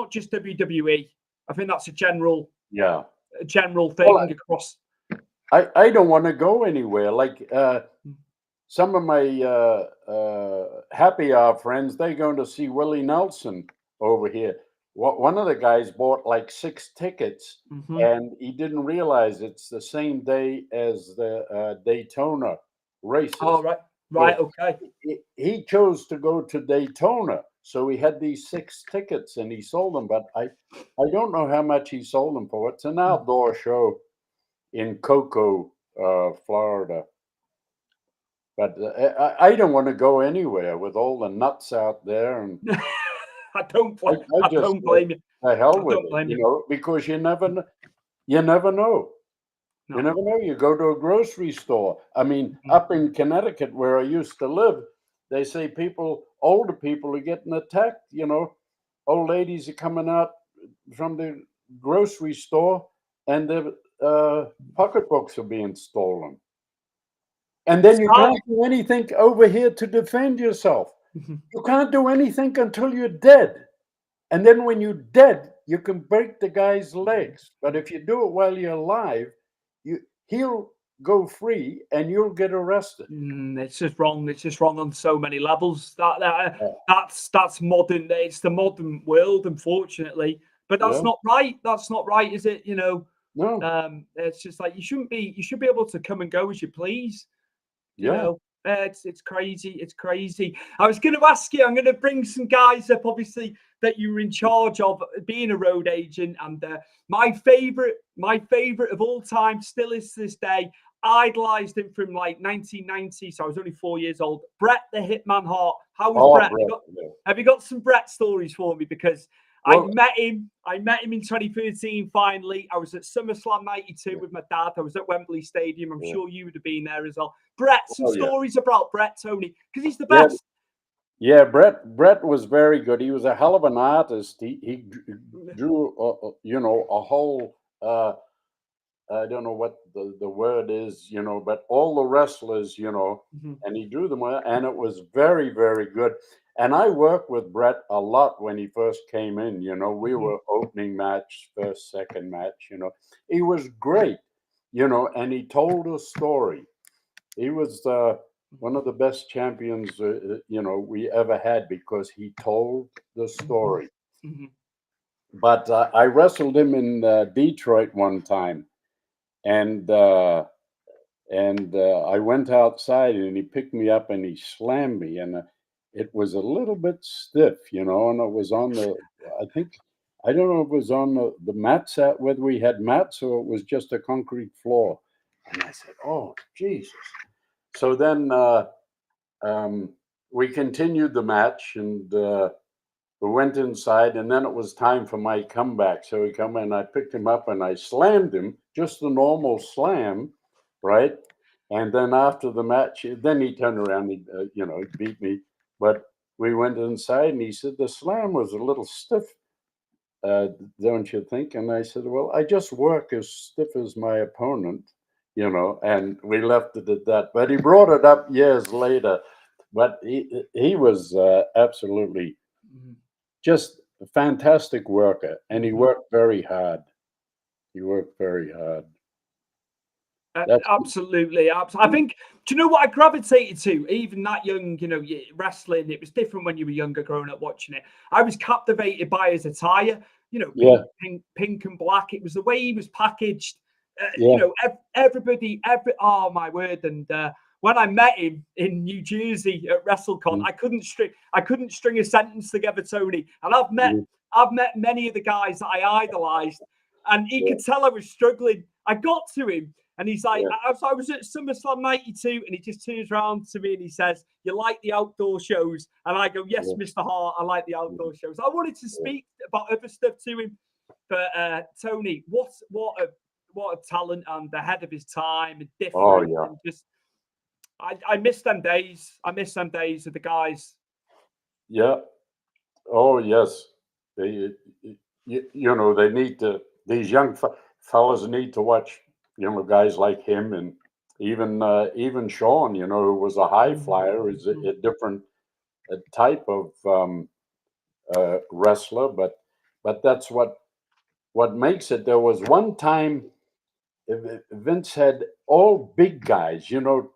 A: just WWE. I think that's a general thing across.
C: I don't want to go anywhere. Like some of my happy hour friends, they're going to see Willie Nelson over here. One of the guys bought like 6 tickets, and he didn't realize it's the same day as the Daytona races.
A: Oh, right. Right. Okay.
C: He chose to go to Daytona, so he had these 6 tickets and he sold them. But I don't know how much he sold them for. It's an outdoor show in Cocoa, Florida. But I don't want to go anywhere with all the nuts out there, and
A: I don't
C: just
A: blame you.
C: the hell
A: I
C: with
A: don't
C: it,
A: blame
C: you
A: you.
C: know, because you never know. You never know.
A: No.
C: You never know. You go to a grocery store. I mean,
A: Mhm.
C: up in Connecticut, where I used to live, they say older people are getting attacked. You know, old ladies are coming out from the grocery store, and their pocketbooks are being stolen. And then you
A: Start-
C: can't do anything over here to defend yourself.
A: Mhm.
C: You can't do anything until you're dead. And then when you're dead, you can break the guy's legs. But if you do it while you're alive, he'll go free and you'll get arrested.
A: It's just wrong. It's just wrong on so many levels.
C: Yeah.
A: That's modern. It's the modern world, unfortunately. But that's
C: Yeah.
A: not right. That's not right, is it? You know,
C: No.
A: it's just like you shouldn't be. You should be able to come and go as you please. You
C: Yeah.
A: know, it's crazy. It's crazy. I was going to ask you. I'm going to bring some guys up, obviously, that you were in charge of being a road agent, and my favorite of all time, still is to this day. Idolized him from like 1990, so I was only 4 years old. Bret the Hitman Hart. How was Bret?
C: Brett,
A: Have you got some Bret stories for me? Because
C: well,
A: I met him in 2013. Finally, I was at SummerSlam '92 with my dad. I was at Wembley Stadium. I'm sure you would have been there as well. Bret, some stories about Bret, Tony, because he's the best.
C: Yeah, Bret was very good. He was a hell of an artist. He drew, a whole. I don't know what the word is, but all the wrestlers, and he drew them, and it was very, very good. And I worked with Bret a lot when he first came in. We were opening match, first, second match. He was great, and he told a story. He was one of the best champions, we ever had because he told the story. But I wrestled him in Detroit one time, and I went outside, and he picked me up and he slammed me, and it was a little bit stiff, and it was on I don't know if it was on the mats, whether we had mats or it was just a concrete floor. And I said, "Oh, Jesus." So then we continued the match, and we went inside, and then it was time for my comeback. So he come in, I picked him up and I slammed him, just a normal slam, right? And then after the match, then he turned around, he beat me. But we went inside, and he said the slam was a little stiff, don't you think? And I said, well, I just work as stiff as my opponent, and we left it at that. But he brought it up years later. But he was absolutely just a fantastic worker, and he worked very hard. He worked very hard.
A: Absolutely. I think, do you know what I gravitated to? Even that young, wrestling, it was different when you were younger growing up watching it. I was captivated by his attire, pink and black. It was the way he was packaged. Everybody, oh my word. And when I met him in New Jersey at WrestleCon, I couldn't string a sentence together, Tony. And I've met many of the guys that I idolized, and he could tell I was struggling. I got to him, and he's like, I was at SummerSlam '92, and he just turns around to me and he says, "You like the outdoor shows?" And I go, "Yes, Mr. Hart, I like the outdoor shows." I wanted to speak about other stuff to him, but Tony, what a talent and ahead of his time and different. And just, I miss them days. I miss them days of the guys.
C: Yeah. Oh yes. They, they need to. These young fellas need to watch, guys like him, and even Sean, who was a high flyer, is a different type of wrestler, but that's what makes it. There was one time Vince had all big guys,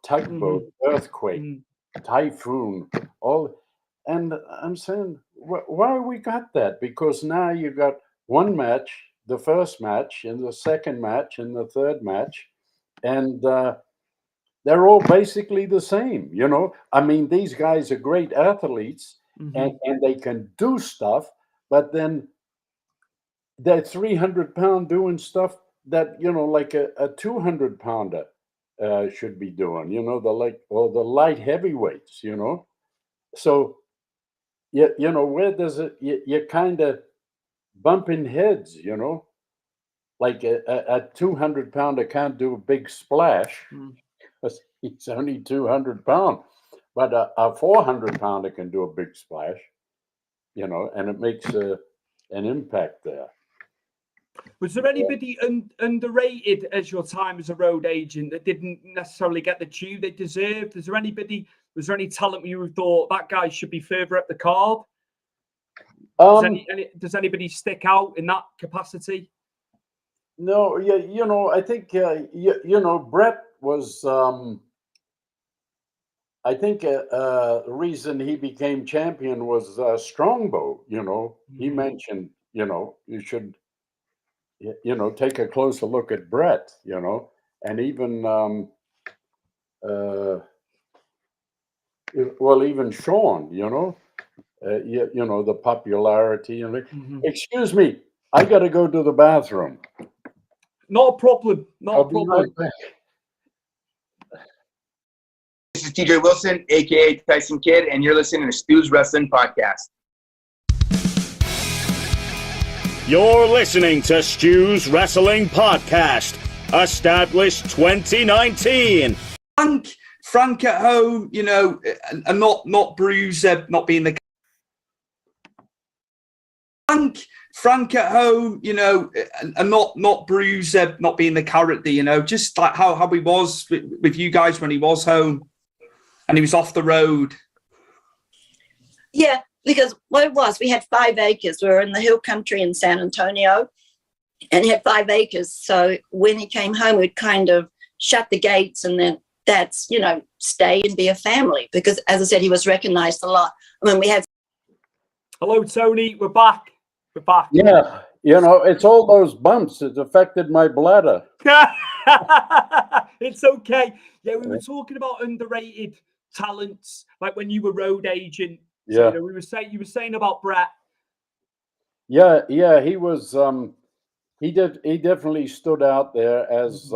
C: Tugboat, Earthquake, Typhoon, all, and I'm saying, why we got that? Because now you got one match, the first match, and the second match, and the third match, and they're all basically the same, you know. I mean, these guys are great athletes, and they can do stuff, but then they're 300-pound doing stuff that, you know, like a 200-pounder should be doing, you know, the light heavyweights, you know. So you know, where does it, you kind of bumping heads, you know, like a 200-pounder can't do a big splash because he's only 200 pounds, but a 400-pounder can do a big splash, you know, and it makes an impact there.
A: Was there anybody underrated as your time as a road agent that didn't necessarily get the due they deserved? Was there any talent you thought that guy should be further up the card? Does anybody stick out in that capacity?
C: No, yeah, you know, I think you know, Brett was. I think the reason he became champion was Strongbow. You know, he mentioned, you know, you should, you know, take a closer look at Brett. You know, and even well, even Sean. You know, you know, the popularity and excuse me, I got to go to the bathroom.
A: Not a problem. Not a problem.
C: Right back.
D: This is TJ Wilson, aka Tyson Kidd, and you're listening to Stu's Wrestling Podcast.
E: You're listening to Stu's Wrestling Podcast, established 2019.
A: Frank at home, you know, and not Bruiser not being the Frank at home, you know, and not Bruiser not being the character, you know, just like how he was with you guys when he was home and he was off the road.
B: Yeah, because what it was, we had 5 acres. We were in the hill country in San Antonio, and he had 5 acres. So when he came home, we'd kind of shut the gates, and then that's, you know, stay and be a family. Because as I said, he was recognized a lot. I mean, we had.
A: Hello, Tony. We're back. We're back.
C: Yeah, you know, it's all those bumps. It's affected my bladder.
A: It's okay. Yeah, we were talking about underrated talents, like when you were road agent. So, you know, you were saying about Brett.
C: Yeah, he was. He definitely stood out there as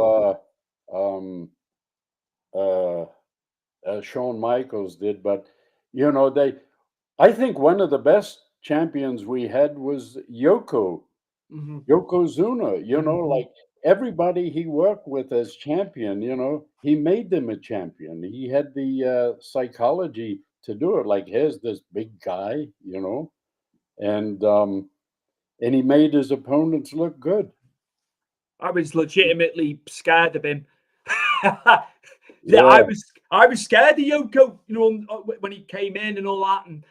C: Shawn Michaels did. But you know, I think one of the best champions we had was Yokozuna. You know, like everybody he worked with as champion, you know, he made them a champion. He had the psychology to do it. Like, here's this big guy, you know, and he made his opponents look good.
A: I was legitimately scared of him. Yeah, I was scared of Yoko, you know, when he came in and all that, and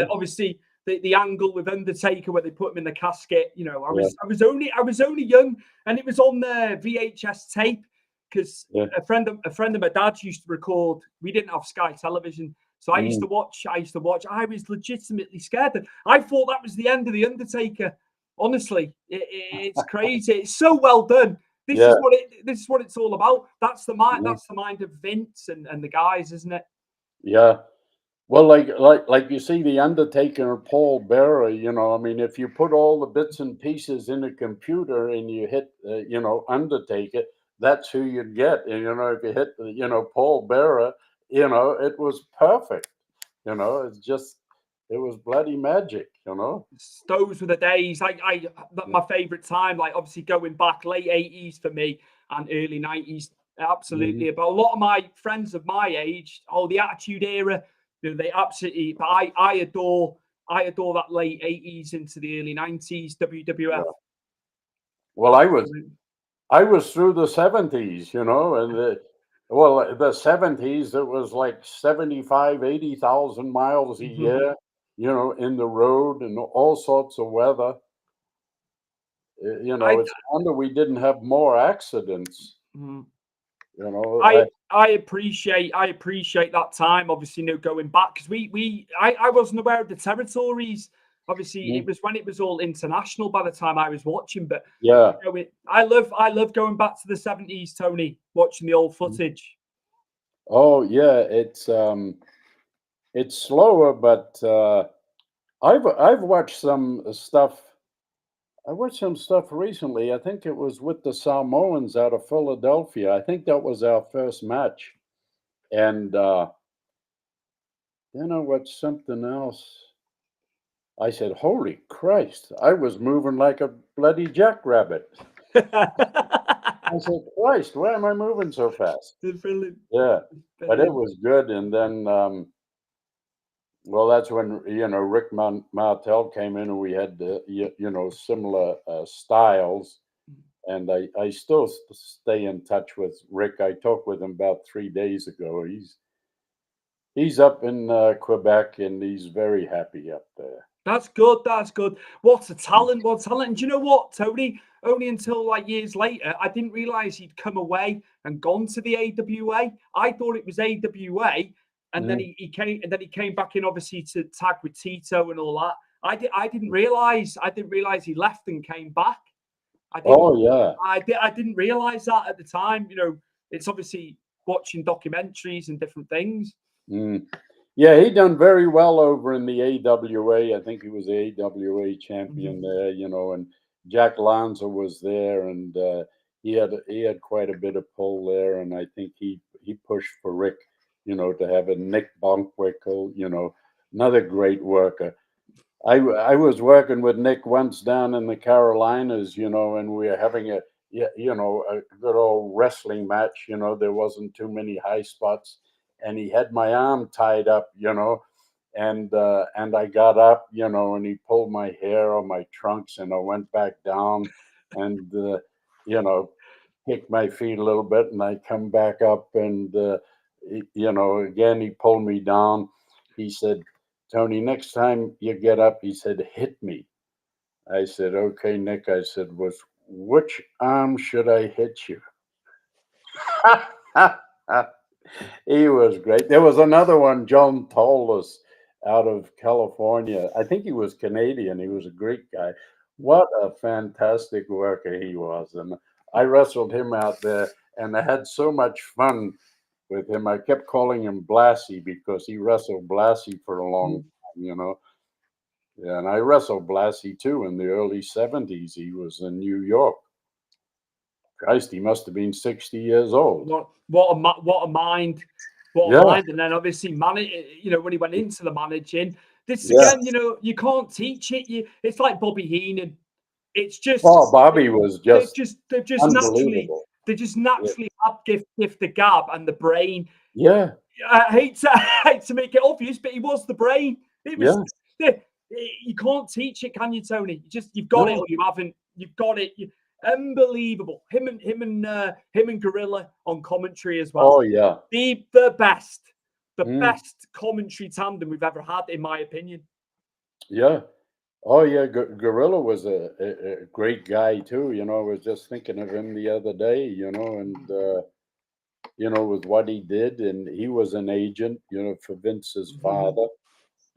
A: obviously the angle with Undertaker where they put him in the casket. You know, I was only young, and it was on the VHS tape because a friend of my dad's used to record. We didn't have Sky Television, so I used to watch. I was legitimately scared. I thought that was the end of the Undertaker. Honestly, it's crazy. It's so well done. This is what it's all about. That's the mind. That's the mind of Vince and the guys, isn't it?
C: Yeah. Well, like you see the Undertaker and Paul Bearer. You know, I mean, if you put all the bits and pieces in a computer and you hit, you know, Undertaker, that's who you'd get. And you know, if you hit, you know, Paul Bearer, you know, it was perfect. You know, it was bloody magic, you know.
A: Those were the days. My favorite time, like obviously going back late 80s for me and early 90s, absolutely. But a lot of my friends of my age, the Attitude Era, you know, they absolutely. But I adore that late 80s into the early 90s WWF.
C: Yeah. Well, I was through the 70s, you know, and the 70s it was like 80,000 miles a year. You know, in the road and all sorts of weather. You know, it's a wonder we didn't have more accidents. You know,
A: I appreciate that time. Obviously, you know, going back because I wasn't aware of the territories. Obviously, it was when it was all international by the time I was watching. But
C: yeah,
A: you know, I love going back to the 70s, Tony, watching the old footage.
C: Oh yeah, it's slower, but I've watched some stuff. I watched some stuff recently. I think it was with the Samoans out of Philadelphia. I think that was our first match. And then I watched something else. I said, "Holy Christ!" I was moving like a bloody jackrabbit. I said, "Christ, why am I moving so fast?"
A: Brilliant.
C: Yeah, but it
A: Brilliant.
C: was good. And then, well, that's when Rick Martel came in, and we had similar styles. And I still stay in touch with Rick. I talked with him about 3 days ago. He's up in Quebec, and he's very happy up there.
A: That's good. That's good. What a talent. What a talent. And do you know what, Tony? Only until like years later, I didn't realize he'd come away and gone to the AWA. I thought it was AWA, and then
C: Mhm.
A: he came back in obviously to tag with Tito and all that. I didn't realize he left and came back. I didn't
C: Oh yeah.
A: I didn't realize that at the time. You know, it's obviously watching documentaries and different things.
C: Mm. Yeah, he done very well over in the AWA. I think he was the AWA champion there, and Jack Lanza was there, and he had quite a bit of pull there, and I think he pushed for Rick, to have a Nick Bonkwickle, another great worker. I was working with Nick once down in the Carolinas, and we were having a good old wrestling match. There wasn't too many high spots, and he had my arm tied up, and I got up, and he pulled my hair on my trunks, and I went back down, and kicked my feet a little bit, and I come back up, and again he pulled me down. He said, "Tony, next time you get up," he said, "hit me." I said, "Okay, Nick." I said, which arm should I hit you?" He was great. There was another one, John Tollus, out of California. I think he was Canadian. He was a Greek guy. What a fantastic worker he was. And I wrestled him out there, and I had so much fun with him. I kept calling him Blassie because he wrestled Blassie for a long time. Yeah, and I wrestled Blassie too in the early 70s. He was in New York. Christ, he must have been 60 years old.
A: What a mind. What a
C: Yeah,
A: mind. And then obviously when he went into the managing, this
C: yeah.
A: again, you can't teach it. It's like Bobby Heenan. It's just
C: Oh, Bobby was
A: they're
C: just
A: just they're just naturally
C: unbelievable.
A: they just
C: Yeah.
A: naturally have gift the gab and the brain.
C: Yeah,
A: I hate to make it obvious, but he was the brain. It was you can't teach it, can you, Tony? You've got it
C: no.
A: or you haven't. You've got it. Unbelievable. Him and Gorilla on commentary as well.
C: Oh, yeah.
A: The best
C: Mm,
A: commentary tandem we've ever had, in my opinion.
C: yeah. Oh, yeah. Gorilla was a great guy, too. I was just thinking of him the other day, and, with what he did. And he was an agent, for Vince's father.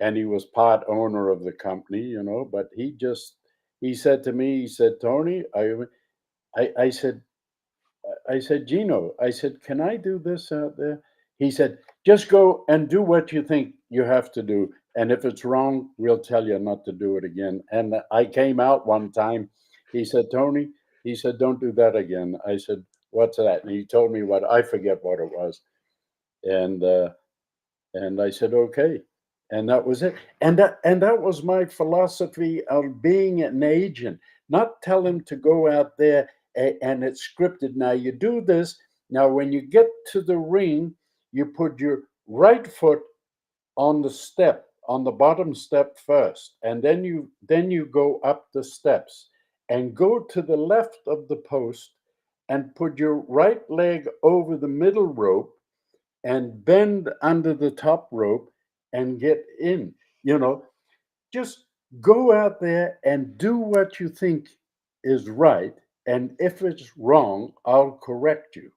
C: And he was part owner of the company, but he said to me, he said, "Tony," I said, "Gino," I said, "can I do this out there?" He said, "Just go and do what you think you have to do. And if it's wrong, we'll tell you not to do it again." And I came out one time. He said, "Tony," he said, "don't do that again." I said, "What's that?" And he told me I forget what it was. And, I said, "Okay." And that was it. And that was my philosophy of being an agent, not tell him to go out there and it's scripted. Now you do this. Now when you get to the ring, you put your right foot on the step, on the bottom step first, and then you go up the steps and go to the left of the post and put your right leg over the middle rope and bend under the top rope and get in. You know, just go out there and do what you think is right. And if it's wrong, I'll correct you.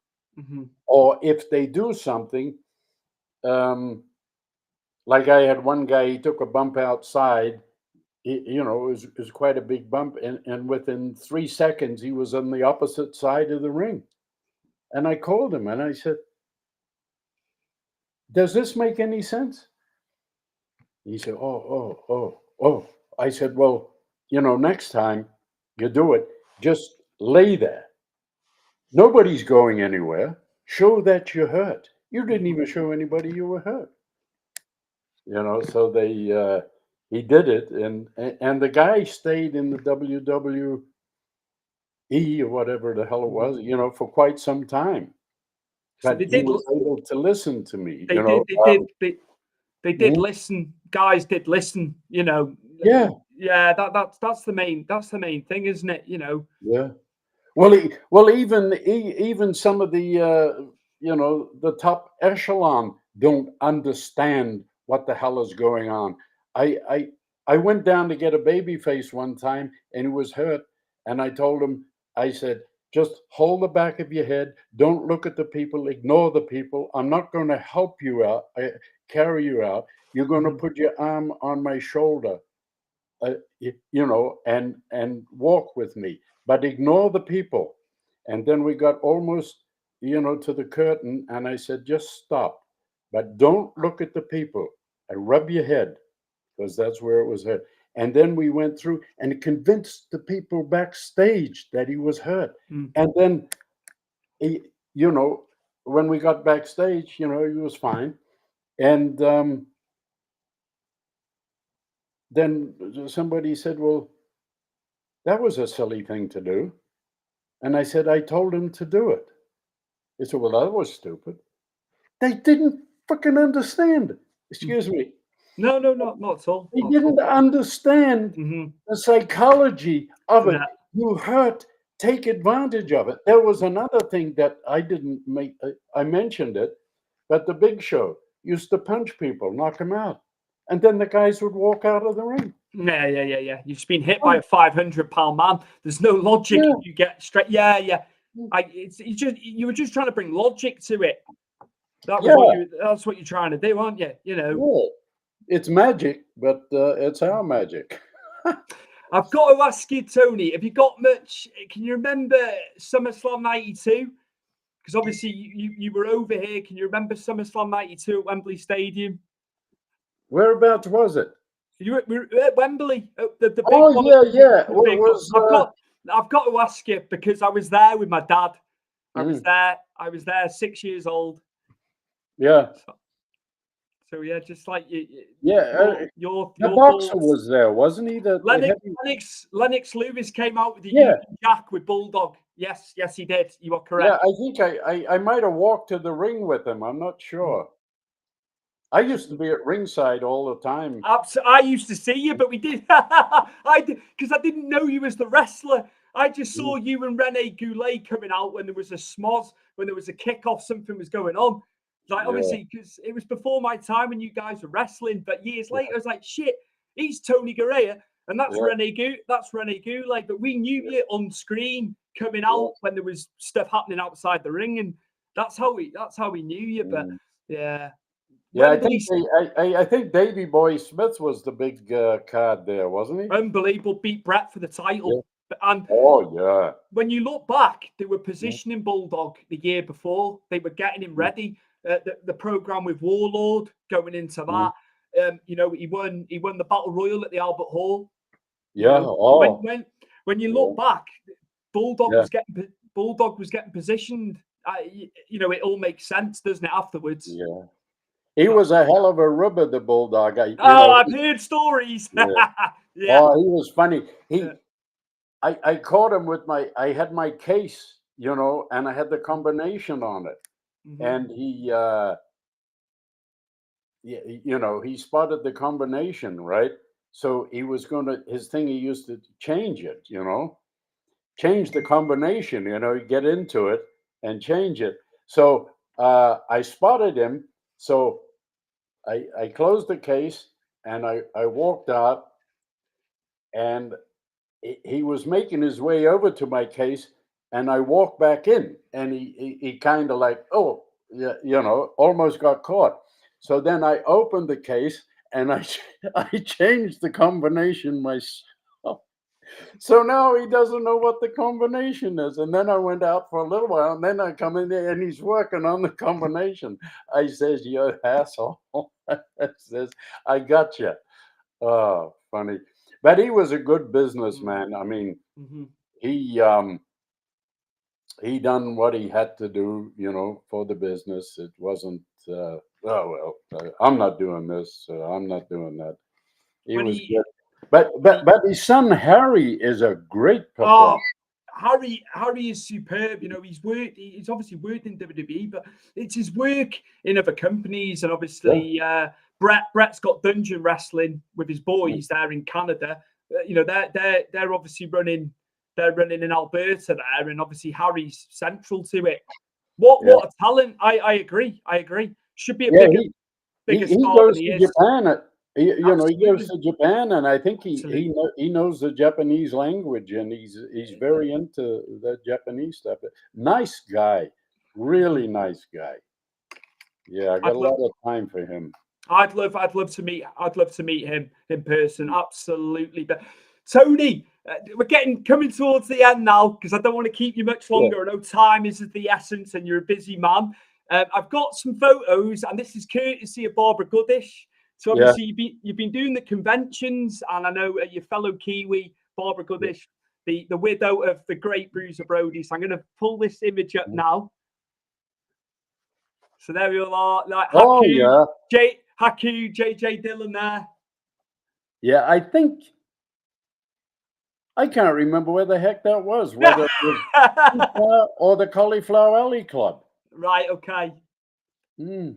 C: Or if they do something, um, like I had one guy, he took a bump outside. It was quite a big bump. And within 3 seconds, he was on the opposite side of the ring. And I called him and I said, does this make any sense? He said, oh. I said, well, next time you do it, just lay there. Nobody's going anywhere. Show that you're hurt. You didn't even show anybody you were hurt. So he did it, and the guy stayed in the WWE or whatever the hell it was, for quite some time.
A: So
C: But
A: they
C: he
A: did.
C: was able to listen to me.
A: They did listen. Guys did listen.
C: Yeah.
A: Yeah. That's the main thing, isn't it?
C: Yeah. Well, even some of the the top echelon don't understand what the hell is going on. I went down to get a baby face one time, and he was hurt, and I told him, I said, just hold the back of your head, don't look at the people, ignore the people. I'm not going to help you out, carry you out. You're going to put your arm on my shoulder, and walk with me, but ignore the people. And then we got almost, to the curtain, and I said, just stop, but don't look at the people. I rub your head, because that's where it was hurt. And then we went through and convinced the people backstage that he was hurt. And then, when we got backstage, he was fine. And then somebody said, well, that was a silly thing to do. And I said, I told him to do it. They said, well, that was stupid. They didn't fucking understand. Excuse me.
A: No, not at all.
C: They didn't understand the psychology of it. You hurt, take advantage of it. There was another thing that I didn't make. I mentioned it, but the Big Show used to punch people, knock them out, and then the guys would walk out of the ring.
A: Yeah. You've just been hit by a 500-pound man. There's no logic.
C: Yeah.
A: You get straight. Yeah. You were just trying to bring logic to it. That's what you're trying to do, aren't you?
C: Yeah. It's magic, but it's our magic.
A: I've got to ask you, Tony, have you got much? Can you remember SummerSlam 92? Because obviously you were over here. Can you remember SummerSlam 92 at Wembley Stadium?
C: Whereabouts was it?
A: You were at Wembley. The big
C: one. Yeah.
A: I've got to ask you, because I was there with my dad. I was there 6 years old.
C: Yeah.
A: So yeah, just like you.
C: Yeah.
A: Your
C: boxer was there, wasn't he?
A: Lennox Lewis came out with the Union Jack with Bulldog. Yes, he did. You are correct.
C: Yeah, I think I might have walked to the ring with him. I'm not sure. I used to be at ringside all the time.
A: I used to see you, but we did. Because I didn't know you as the wrestler. I just saw you and Rene Goulet coming out when there was a smoz, when there was a kickoff, something was going on. Like, obviously, because it was before my time when you guys were wrestling, but years later, I was like, shit, he's Tony Garea, and that's Rene Goulet. But we knew you on screen coming out when there was stuff happening outside the ring, and that's how we knew you. But yeah.
C: Yeah, I think Davey Boy Smith was the big card there, wasn't he?
A: Unbelievable, beat Brett for the title.
C: Yeah.
A: And when you look back, they were positioning Bulldog the year before. They were getting him ready. The program with Warlord going into that. He won the Battle Royal at the Albert Hall.
C: Yeah.
A: When you look back, Bulldog was getting positioned. It all makes sense, doesn't it? Afterwards.
C: Yeah. He was a hell of a rubber, the Bulldog.
A: I've heard stories.
C: Yeah. Oh, he was funny. I caught him with I had my case, and I had the combination on it. And he, he spotted the combination, right? So he was he used to change it, change the combination, get into it and change it. So I spotted him. So I closed the case and I walked out, and he was making his way over to my case, and I walked back in, and he kind of like, almost got caught. So then I opened the case and I changed the combination myself. So now he doesn't know what the combination is. And then I went out for a little while, and then I come in there and he's working on the combination. I says, "You asshole." I says, "I got you." Oh, funny. But he was a good businessman. I mean,
A: Mhm.
C: he he done what he had to do, for the business. It wasn't, I'm not doing this, I'm not doing that. He
A: When
C: was
A: he,
C: good. But
A: when
C: but
A: he,
C: but his son Harry is a great
A: oh,
C: performer.
A: Harry is superb. You know, he's obviously worked in WWE, but it's his work in other companies, and obviously Brett's got Dungeon Wrestling with his boys there in Canada. They're obviously running. They're running in Alberta there, and obviously Harry's central to it.
C: Yeah,
A: What a talent! I agree. I agree. Should be a
C: yeah.
A: bigger
C: He
A: star than
C: goes
A: he
C: to
A: is.
C: Japan. He goes
A: Absolutely.
C: to Japan, and I think
A: Absolutely.
C: he knows the Japanese language, and he's very into the Japanese stuff. Nice guy, really nice guy. Yeah, I got
A: I'd
C: a
A: love,
C: lot of time for him.
A: I'd love to meet him in person. Absolutely. But Tony, we're coming towards the end now because I don't want to keep you much
C: Yeah,
A: longer. I know time is of the essence, and you're a busy man. I've got some photos, and this is courtesy of Barbara Goodish. So
C: yeah.
A: obviously you've been doing the conventions, and I know your fellow Kiwi, Barbara Goodish, the widow of the great Bruiser Brody. So I'm going to pull this image up now. So there we all are, like
C: Oh yeah,
A: Haku, JJ Dillon there.
C: yeah. I can't remember where the heck that was. Whether it was or the Cauliflower Alley Club.
A: Right, okay.
C: Mm.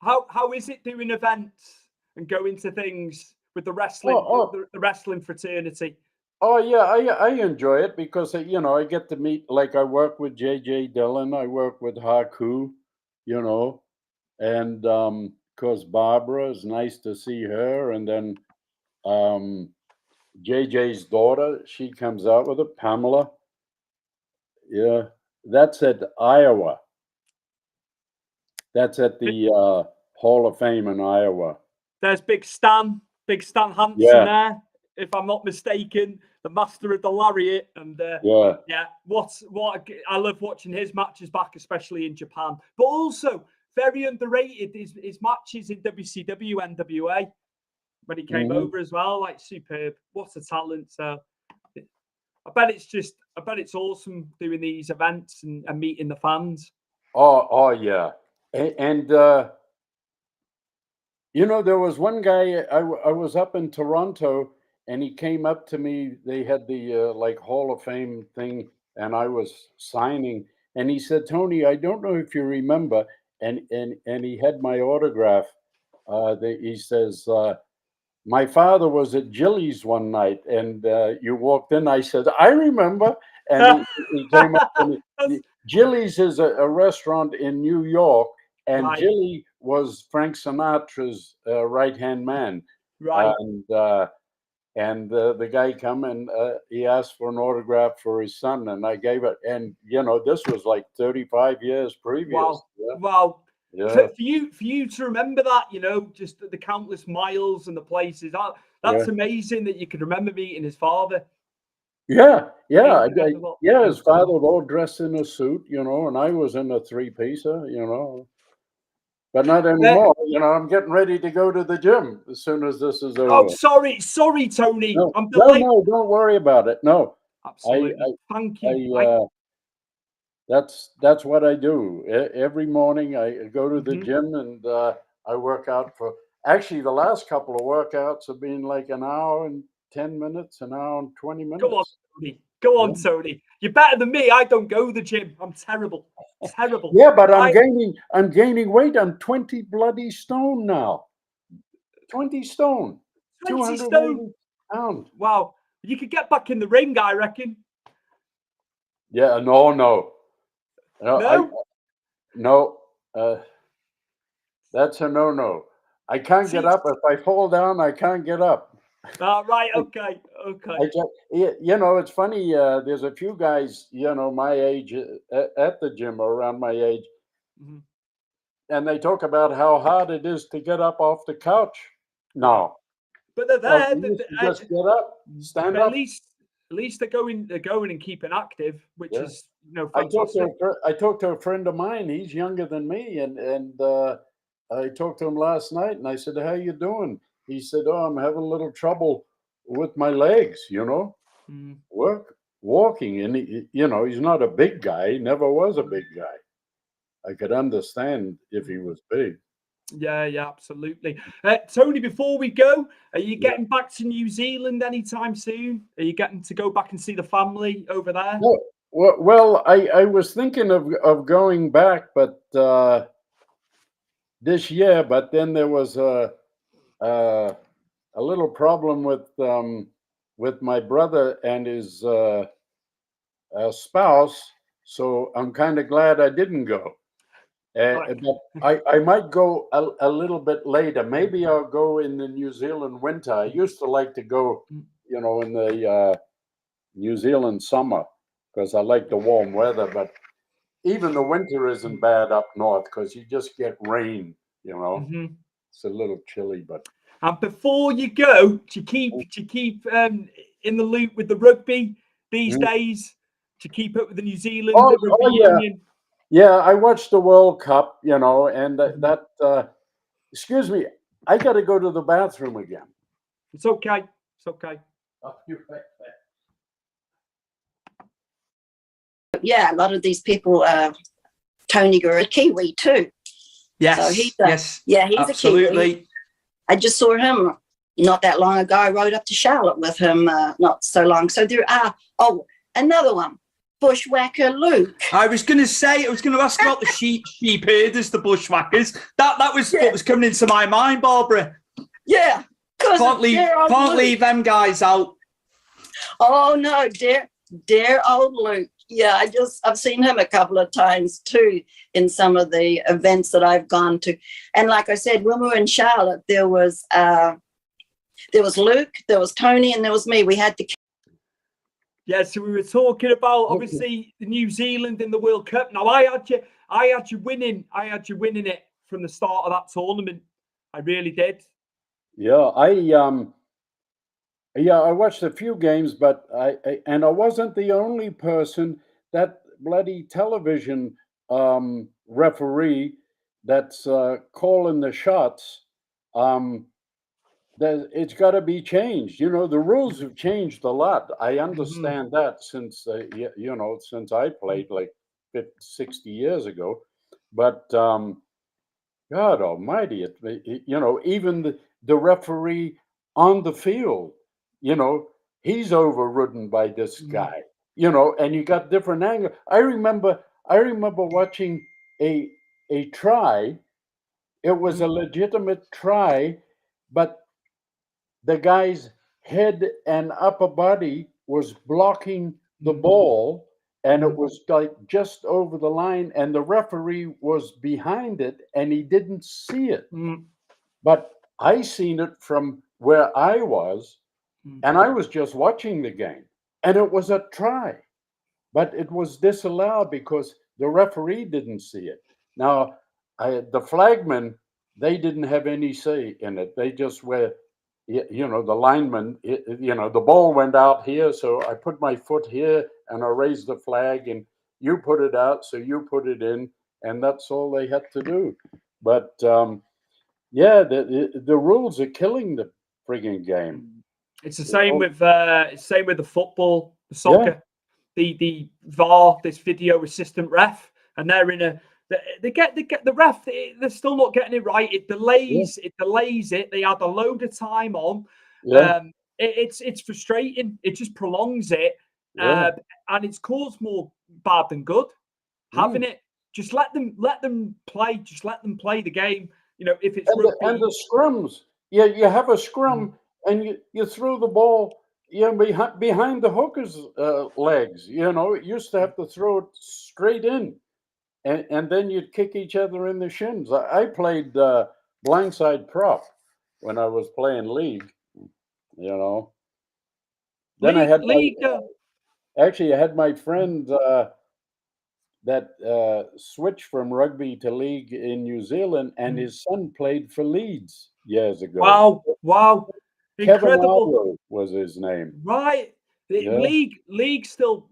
A: How is it doing events and going to things with the
C: Oh,
A: wrestling,
C: oh,
A: the wrestling fraternity?
C: oh, yeah. I enjoy it because I get to meet. Like I work with JJ Dillon. I work with Haku. You know, and because Barbara is nice to see her, and then um, JJ's daughter, she comes out with it, Pamela. Yeah, that's at Iowa. That's at the Hall of Fame in Iowa.
A: There's Big Stan Hansen
C: Yeah,
A: there, if I'm not mistaken, the master of the lariat. And
C: yeah.
A: yeah, I love watching his matches back, especially in Japan. But also very underrated his matches in WCW NWA when he came
C: Hmm.
A: over as well. Like superb. What a talent. So I bet it's awesome doing these events and meeting the fans.
C: Oh, yeah. And there was one guy. I was up in Toronto, and he came up to me. They had the like Hall of Fame thing, and I was signing, and he said, "Tony, I don't know if you remember," and he had my autograph. He says, "My father was at Jilly's one night, and you walked in." I said, "I remember," and he came up to me. Jilly's is a restaurant in New York, and
A: Right,
C: Jilly was Frank Sinatra's right-hand man.
A: right.
C: And the guy come and he asked for an autograph for his son, and I gave it. And this was like 35 years previous.
A: Wow, wow.
C: Yeah,
A: For you to remember that, just the countless miles and the places.
C: yeah,
A: That's amazing that you could remember meeting his father.
C: yeah, yeah.
A: Incredible,
C: Yeah, his father
A: incredible.
C: was all dressed in a suit, and I was in a three-piecer, but not
A: Uh,
C: anymore. I'm getting ready to go to the gym as soon as this is
A: oh,
C: over.
A: sorry, Tony.
C: No,
A: I'm
C: no,
A: delayed.
C: no, don't worry about it. No, I,
A: Absolutely. Thank
C: I,
A: you.
C: that's what I do. Every morning I go to the
A: Mhm.
C: gym and I work out for. Actually, the last couple of workouts have been like an hour and 10 minutes, an hour and 20
A: Go on,
C: minutes.
A: Tony. Go on,
C: Yeah,
A: Tony. You're better than me. I don't go to the gym. I'm terrible. Terrible.
C: yeah, but I'm
A: I
C: gaining weight. I'm 20 bloody stone now. 20 stone,
A: 20 stone.
C: 280 pounds.
A: Wow. You could get back in the ring, I reckon.
C: Yeah, no, no, no.
A: No?
C: No. That's a no-no. I can't get
A: See,
C: up. If I fall down, I can't get up.
A: right,
C: I,
A: okay, okay.
C: I just, it's funny. There's a few guys, my age at the gym or around my age,
A: Mhm.
C: and they talk about how hard it is to get up off the couch.
A: Right.
C: No,
A: but they're
C: Well,
A: there.
C: you just get up, stand
A: But
C: up.
A: at least they're going and keeping active, which
C: Yeah.
A: is fantastic.
C: I talked to a friend of mine. He's younger than me, and I talked to him last night, and I said, "How you doing?" He said, "Oh, I'm having a little trouble with my legs.
A: Mm.
C: Walking." And he's not a big guy. He never was a big guy. I could understand if he was big.
A: Yeah, absolutely. Tony, before we go, are you
C: Yeah.
A: getting back to New Zealand anytime soon? Are you getting to go back and see the family over there?
C: Well, I was thinking of going back, but this year. But then there was a little problem with my brother and his spouse. So I'm kind of glad I didn't go.
A: Right.
C: But I might go a little bit later. Maybe I'll go in the New Zealand winter. I used to like to go, in the New Zealand summer because I like the warm weather. But even the winter isn't bad up north because you just get rain.
A: Mm-hmm.
C: It's a little chilly, but.
A: And before you go, to keep in the loop with the rugby these days, to keep up with the New Zealand rugby union.
C: Yeah, I watched the World Cup, and that. Excuse me, I got to go to the bathroom again.
A: It's okay. It's okay.
B: Yeah, a lot of these people, Tony Garea, Kiwi too.
A: Yes,
B: so he's
A: absolutely.
B: A Kiwi. I just saw him not that long ago. I rode up to Charlotte with him not so long. So there are, another one, Bushwhacker Luke.
A: I was going to ask about the sheep herders, the bushwhackers. That was what was coming into my mind, Barbara.
B: Yeah.
A: Can't leave them guys out.
B: Oh, no, dear old Luke. Yeah, I've seen him a couple of times too in some of the events that I've gone to. And like I said, when we were in Charlotte, there was Luke, there was Tony, and there was me. We had the.
A: Yeah, so we were talking about obviously New Zealand in the World Cup. Now I had you winning it from the start of that tournament. I really did.
C: Yeah, I watched a few games, but I wasn't the only person. That bloody television referee that's calling the shots. It's got to be changed. The rules have changed a lot. I understand that since since I played like 50, 60 years ago. But God Almighty, even the referee on the field. He's overridden by this guy, and you got different angles. I remember watching a try. It was a legitimate try, but the guy's head and upper body was blocking the ball, and it was like just over the line, and the referee was behind it, and he didn't see it. But I seen it from where I was, and I was just watching the game, and it was a try, but it was disallowed because the referee didn't see it. Now, the flagmen, they didn't have any say in it. They just were, the lineman, the ball went out here, so I put my foot here and I raised the flag, and you put it out, so you put it in, and that's all they had to do. But yeah, the rules are killing the frigging game.
A: It's the same with the football, the soccer, the VAR, this video assistant ref, and they're in a. They get the ref. They're still not getting it right. It delays. It delays it. They add a load of time on.
C: Yeah.
A: It's frustrating. It just prolongs it, and it's caused more bad than good. Having it, just let them play. Just let them play the game. If it's rugby.
C: And the scrums. Yeah, you have a scrum and you throw the ball behind the hooker's legs. It used to have to throw it straight in. And then you'd kick each other in the shins. I played blindside prop when I was playing league, Then I had I had my friend that switched from rugby to league in New Zealand, and his son played for Leeds years ago.
A: Wow. Incredible.
C: Kevin Arlo was his name.
A: Right.
C: Yeah.
A: League still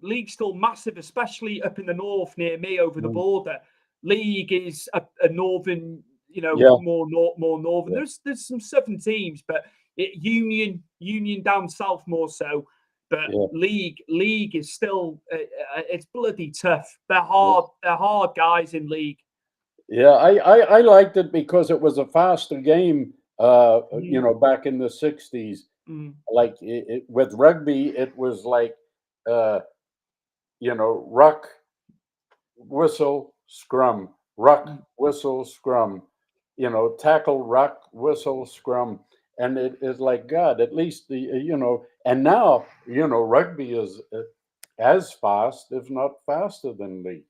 A: massive, especially up in the north near me over the border. League is a northern, more northern.
C: Yeah.
A: There's some southern teams, but Union down south more so. But League is still it's bloody tough. They're hard. They're hard guys in League.
C: Yeah, I liked it because it was a faster game. Back in the 60s. Like with rugby, it was like, ruck, whistle, scrum, ruck, whistle, scrum, tackle, ruck, whistle, scrum. And it is like, God, at least and now, rugby is as fast, if not faster than league.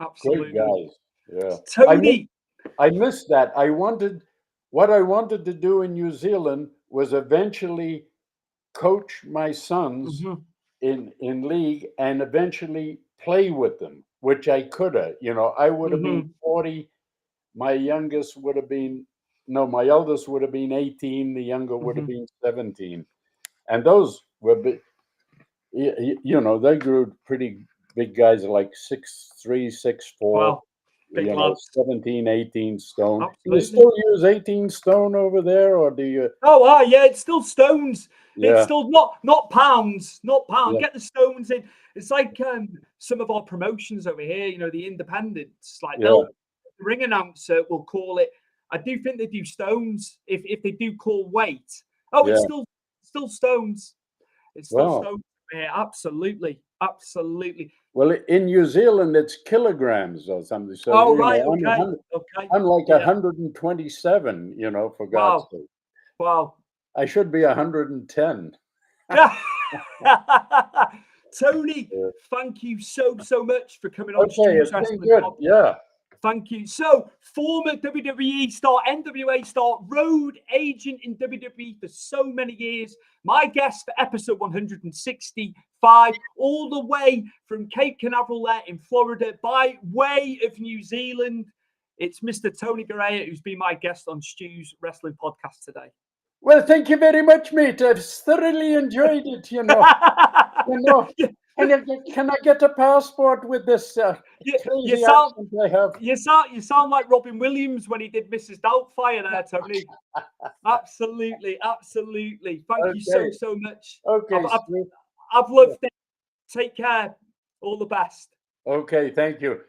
A: Absolutely.
C: Great guys. Yeah.
A: Tony.
C: I missed that. What I wanted to do in New Zealand was eventually coach my sons in league and eventually play with them, which I could have. I would have been 40. My eldest would have been 18. The younger would have been 17. And those were big, they grew pretty big guys, like 6'3", 6'4".
A: Wow. Big lads.
C: 17, 18 stone.
A: Absolutely.
C: Do you still use 18 stone over there, or do you?
A: Oh, yeah, it's still stones.
C: Yeah.
A: It's still not pounds, not pounds.
C: Yeah.
A: Get the stones in. It's like some of our promotions over here, the independents. Like the ring announcer will call it. I do think they do stones if they do call weight. Oh, it's still stones. It's still stones. Yeah, absolutely. Well,
C: in New Zealand, it's kilograms or something. So,
A: okay.
C: I'm like 127, for God's sake.
A: Wow.
C: I should be 110.
A: Tony, thank you so much for coming on.
C: Okay, it's been good. Yeah.
A: Thank you. So, former WWE star, NWA star, road agent in WWE for so many years. My guest for episode 165, all the way from Cape Canaveral there in Florida, by way of New Zealand. It's Mr. Tony Garea, who's been my guest on Stu's Wrestling Podcast today.
C: Well, thank you very much, mate. I've thoroughly enjoyed it, And can I get a passport with this crazy accent I have?
A: You sound like Robin Williams when he did Mrs. Doubtfire there, Tony. Absolutely. Thank you so much.
C: Okay.
A: I've loved it. Take care. All the best.
C: Okay, thank you.